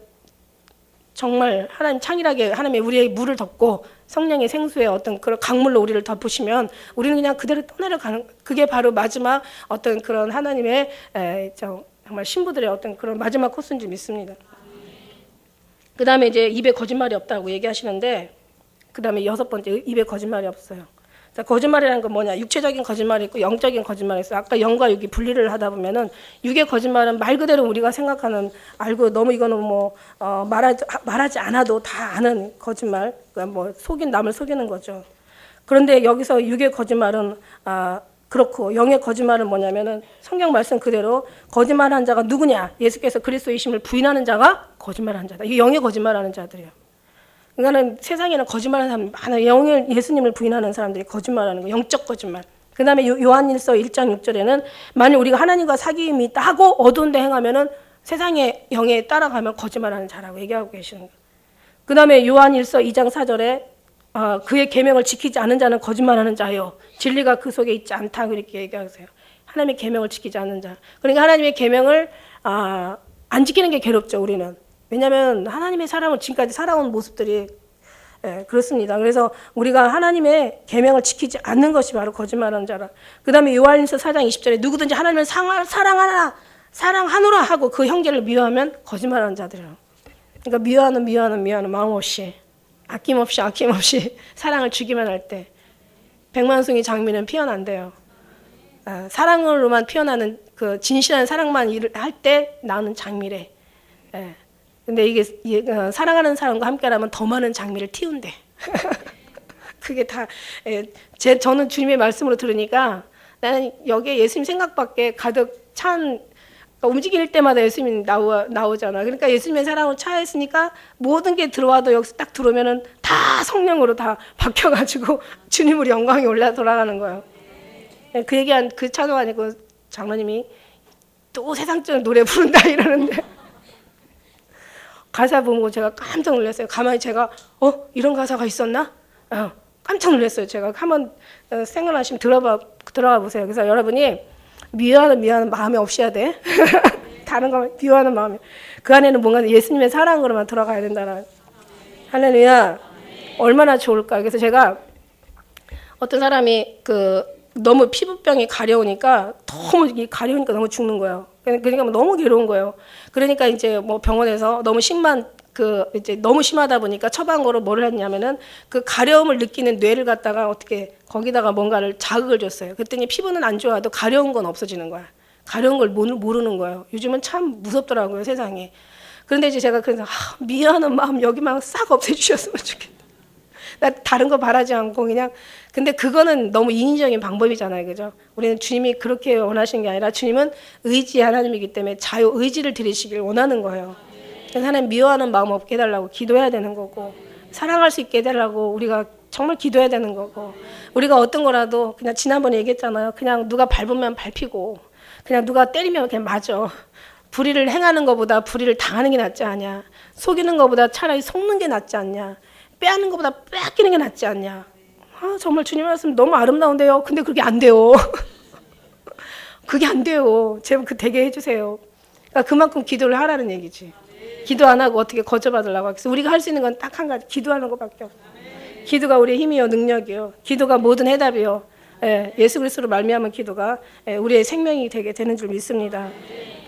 정말 하나님 창일하게 하나님의 우리의 물을 덮고 성령의 생수의 어떤 그런 강물로 우리를 덮으시면 우리는 그냥 그대로 떠내려가는, 그게 바로 마지막 어떤 그런 하나님의 정말 신부들의 어떤 그런 마지막 코스인 줄 믿습니다. 그 다음에 이제 입에 거짓말이 없다고 얘기하시는데, 그 다음에 여섯 번째, 입에 거짓말이 없어요. 자, 거짓말이라는 건 뭐냐? 육체적인 거짓말이 있고 영적인 거짓말이 있어요. 아까 영과 육이 분리를 하다 보면은 육의 거짓말은 말 그대로 우리가 생각하는, 알고 너무 이거는 뭐 말하지 않아도 다 아는 거짓말, 그러니까 뭐 남을 속이는 거죠. 그런데 여기서 육의 거짓말은 그렇고 영의 거짓말은 뭐냐면은 성경 말씀 그대로 거짓말하는 자가 누구냐? 예수께서 그리스도이심을 부인하는 자가 거짓말하는 자다. 이게 영의 거짓말하는 자들이에요. 그러니까는 세상에는 거짓말하는 사람 많아요. 영의 예수님을 부인하는 사람들이 거짓말하는 거, 영적 거짓말. 그 다음에 요한일서 1장 6절에는 만일 우리가 하나님과 사귐이 있다 하고 어두운 데 행하면은 세상의 영에 따라가면 거짓말하는 자라고 얘기하고 계시는 거예요. 그 다음에 요한일서 2장 4절에 그의 계명을 지키지 않은 자는 거짓말하는 자요, 진리가 그 속에 있지 않다, 그렇게 얘기하세요. 하나님의 계명을 지키지 않는 자. 그러니까 하나님의 계명을 안 지키는 게 괴롭죠, 우리는. 왜냐하면 하나님의 사람을 지금까지 살아온 모습들이 그렇습니다. 그래서 우리가 하나님의 계명을 지키지 않는 것이 바로 거짓말하는 자라. 그 다음에 요한일서 4장 20절에 누구든지 하나님을 사랑하노라 하고 그 형제를 미워하면 거짓말하는 자들이라. 그러니까 미워하는 마음 없이, 아낌없이 사랑을 주기만 할 때 백만송이 장미는 피어난대요. 사랑으로만 피어나는 그 진실한 사랑만 할 때 나는 장미래. 근데 이게 사랑하는 사람과 함께라면 더 많은 장미를 틔운대. 그게 다 저는 주님의 말씀으로 들으니까 나는 여기에 예수님 생각밖에 가득 찬, 움직일 때마다 예수님이 나오잖아. 그러니까 예수님의 사랑으로 차있으니까 모든 게 들어와도 여기서 딱 들어오면은 다 성령으로 다 바뀌어가지고 주님으로 영광이 돌아가는 거예요. 그 얘기한 그 찬송하니까 장로님이 또 세상적인 노래 부른다 이러는데 가사 보고 제가 깜짝 놀랐어요. 가만히 제가 이런 가사가 있었나? 깜짝 놀랐어요. 제가 한번 생각나시면 들어가 보세요. 그래서 여러분이 미워하는 마음이 없어야 돼. 다른 거 미워하는 마음이, 그 안에는 뭔가 예수님의 사랑으로만 들어가야 된다는. 할렐루야. 얼마나 좋을까. 그래서 제가 어떤 사람이 너무 피부병이 가려우니까 너무 죽는 거예요. 그러니까 너무 괴로운 거예요. 그러니까 이제 뭐 병원에서 너무 이제 너무 심하다 보니까 처방으로 뭐를 했냐면은 그 가려움을 느끼는 뇌를 갖다가 어떻게 거기다가 뭔가를 자극을 줬어요. 그랬더니 피부는 안 좋아도 가려운 건 없어지는 거야. 가려운 걸 모르는 거예요. 요즘은 참 무섭더라고요, 세상에. 그런데 이제 제가 그래서 미안한 마음 여기만 싹 없애주셨으면 좋겠다. 나 다른 거 바라지 않고 그냥. 근데 그거는 너무 인위적인 방법이잖아요, 그죠? 우리는 주님이 그렇게 원하시는 게 아니라 주님은 의지 하나님이기 때문에 자유 의지를 드리시길 원하는 거예요. 그래서 하나님 미워하는 마음 없게 해달라고 기도해야 되는 거고, 사랑할 수 있게 해달라고 우리가 정말 기도해야 되는 거고, 우리가 어떤 거라도 그냥 지난번에 얘기했잖아요. 그냥 누가 밟으면 밟히고, 그냥 누가 때리면 그냥 맞아. 불의를 행하는 것보다 불의를 당하는 게 낫지 않냐. 속이는 것보다 차라리 속는 게 낫지 않냐. 빼앗는 것보다 빼앗기는 게 낫지 않냐. 정말 주님 말씀 너무 아름다운데요. 근데 그게 안 돼요. 그게 안 돼요. 제발 되게 해주세요. 그러니까 그만큼 기도를 하라는 얘기지. 기도 안 하고 어떻게 거저받으려고. 그래서 우리가 할 수 있는 건 딱 한 가지. 기도하는 것밖에 없어요. 기도가 우리의 힘이요, 능력이요. 기도가 모든 해답이요. 예수 그리스도로 말미암은 기도가 우리의 생명이 되게 되는 줄 믿습니다.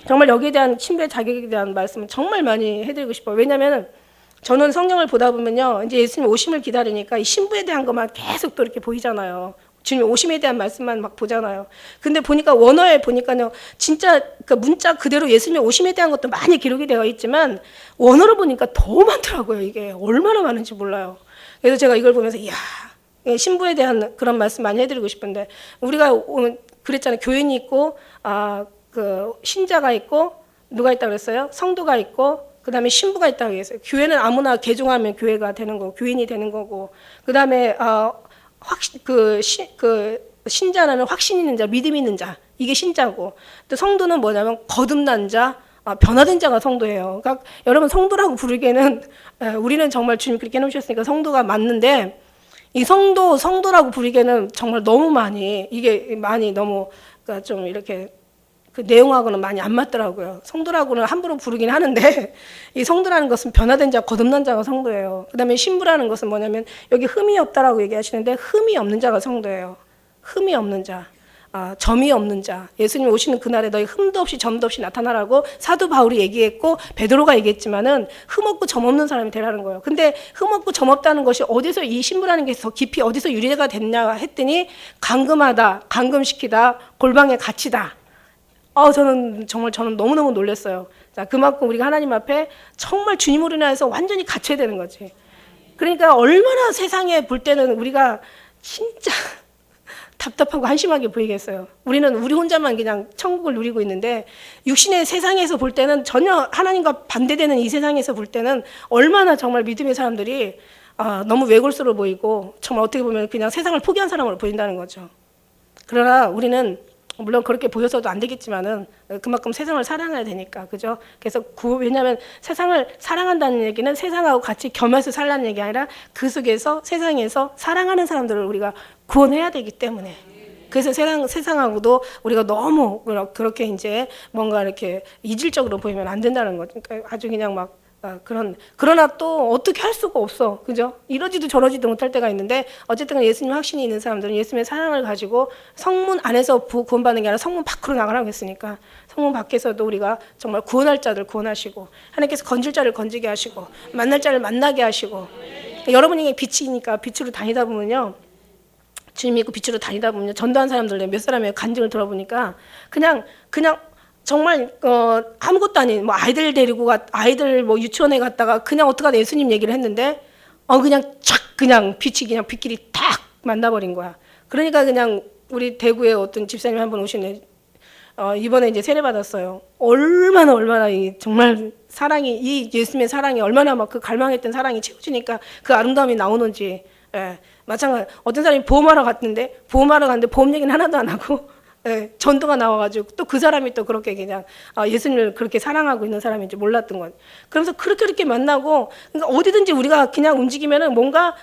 정말 여기에 대한 신부의 자격에 대한 말씀은 정말 많이 해드리고 싶어요. 왜냐하면 저는 성경을 보다 보면요, 이제 예수님 오심을 기다리니까 이 신부에 대한 것만 계속 또 이렇게 보이잖아요. 주님 오심에 대한 말씀만 막 보잖아요. 근데 보니까 원어에 보니까요, 진짜 그 문자 그대로 예수님 오심에 대한 것도 많이 기록이 되어 있지만 원어로 보니까 더 많더라고요. 이게 얼마나 많은지 몰라요. 그래서 제가 이걸 보면서 이야, 신부에 대한 그런 말씀 많이 해드리고 싶은데, 우리가 그랬잖아요. 교인이 있고 그 신자가 있고 누가 있다고 그랬어요? 성도가 있고 그 다음에 신부가 있다고 했어요. 교회는 아무나 개종하면 교회가 되는 거고 교인이 되는 거고, 그 다음에 신자는 확신 있는 자, 믿음 있는 자, 이게 신자고, 또 성도는 뭐냐면 거듭난 자, 변화된 자가 성도예요. 그러니까 여러분 성도라고 부르기에는 우리는 정말 주님 그렇게 해놓으셨으니까 성도가 맞는데, 이 성도라고 부르기에는 정말 너무 너무 그러니까 좀 이렇게 그 내용하고는 많이 안 맞더라고요. 성도라고는 함부로 부르긴 하는데, 이 성도라는 것은 변화된 자, 거듭난 자가 성도예요. 그 다음에 신부라는 것은 뭐냐면 여기 흠이 없다라고 얘기하시는데, 흠이 없는 자가 성도예요. 흠이 없는 자, 점이 없는 자. 예수님 오시는 그날에 너희 흠도 없이 점도 없이 나타나라고 사도 바울이 얘기했고 베드로가 얘기했지만은 흠 없고 점 없는 사람이 되라는 거예요. 근데 흠 없고 점 없다는 것이 어디서, 이 신부라는 게 더 깊이 어디서 유래가 됐냐 했더니, 감금하다, 감금시키다, 골방에 갇히다. 저는 너무너무 놀랐어요. 자, 그만큼 우리가 하나님 앞에 정말 주님으로 인해서 완전히 갇혀야 되는 거지. 그러니까 얼마나 세상에 볼 때는 우리가 진짜 답답하고 한심하게 보이겠어요. 우리는 우리 혼자만 그냥 천국을 누리고 있는데, 육신의 세상에서 볼 때는 전혀 하나님과 반대되는 이 세상에서 볼 때는 얼마나 정말 믿음의 사람들이 너무 외골수로 보이고, 정말 어떻게 보면 그냥 세상을 포기한 사람으로 보인다는 거죠. 그러나 우리는 물론 그렇게 보여서도 안 되겠지만은 그만큼 세상을 사랑해야 되니까, 그죠? 그래서 왜냐하면 세상을 사랑한다는 얘기는 세상하고 같이 겸해서 살라는 얘기 아니라 그 속에서 세상에서 사랑하는 사람들을 우리가 구원해야 되기 때문에, 그래서 세상하고도 우리가 너무 그렇게 이제 뭔가 이렇게 이질적으로 보이면 안 된다는 거죠. 그러니까 아주 그냥 막 그러나 또 어떻게 할 수가 없어, 그죠? 이러지도 저러지도 못할 때가 있는데, 어쨌든 예수님 확신이 있는 사람들은 예수님의 사랑을 가지고 성문 안에서 구원받는 게 아니라 성문 밖으로 나가라고 했으니까, 성문 밖에서도 우리가 정말 구원할 자들 구원하시고, 하나님께서 건질 자를 건지게 하시고, 만날 자를 만나게 하시고, 여러분이 빛이니까 빛으로 다니다 보면요, 주님 믿고 빛으로 다니다 보면 전도한 사람들 몇 사람의 간증을 들어보니까 그냥 정말 아무것도 아닌 뭐 아이들 뭐 유치원에 갔다가 그냥 어떡하다 예수님 얘기를 했는데 그냥 빛이 그냥 빛길이 탁 만나버린 거야. 그러니까 그냥 우리 대구에 어떤 집사님 한 분 오시네. 이번에 이제 세례 받았어요. 얼마나 정말 사랑이, 이 예수님의 사랑이 얼마나 막 그 갈망했던 사랑이 채워지니까 그 아름다움이 나오는지. 마찬가지. 어떤 사람이 보험하러 갔는데 보험 얘기는 하나도 안 하고 예, 전도가 나와가지고 또 그 사람이 또 그렇게 그냥 예수님을 그렇게 사랑하고 있는 사람인지 몰랐던 거예요. 그러면서 그렇게 만나고, 그러니까 어디든지 우리가 그냥 움직이면은 뭔가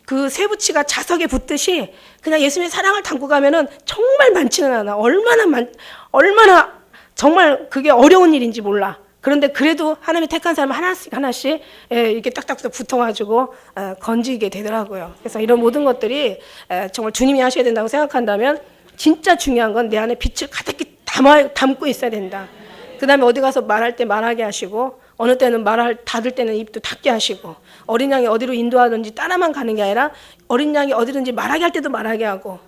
그 쇠붙이가 자석에 붙듯이 그냥 예수님의 사랑을 담고 가면은 정말 많지는 않아. 얼마나 정말 그게 어려운 일인지 몰라. 그런데 그래도 하나님이 택한 사람 하나씩 이렇게 딱딱딱 붙어가지고 건지게 되더라고요. 그래서 이런 모든 것들이 정말 주님이 하셔야 된다고 생각한다면 진짜 중요한 건 내 안에 빛을 가득히 담고 있어야 된다. 그 다음에 어디 가서 말할 때 말하게 하시고, 어느 때는 닫을 때는 입도 닫게 하시고, 어린 양이 어디로 인도하든지 따라만 가는 게 아니라 어린 양이 어디든지 말하게 할 때도 말하게 하고,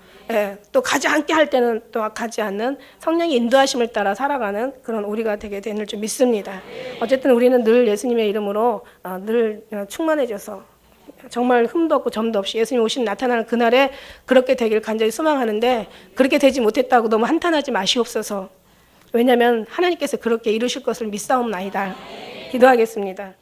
또 가지 않게 할 때는 또 가지 않는 성령의 인도하심을 따라 살아가는 그런 우리가 되게 되는 줄 믿습니다. 어쨌든 우리는 늘 예수님의 이름으로 늘 충만해져서 정말 흠도 없고 점도 없이 예수님 오신 나타나는 그날에 그렇게 되길 간절히 소망하는데, 그렇게 되지 못했다고 너무 한탄하지 마시옵소서. 왜냐하면 하나님께서 그렇게 이루실 것을 믿사옵나이다. 기도하겠습니다.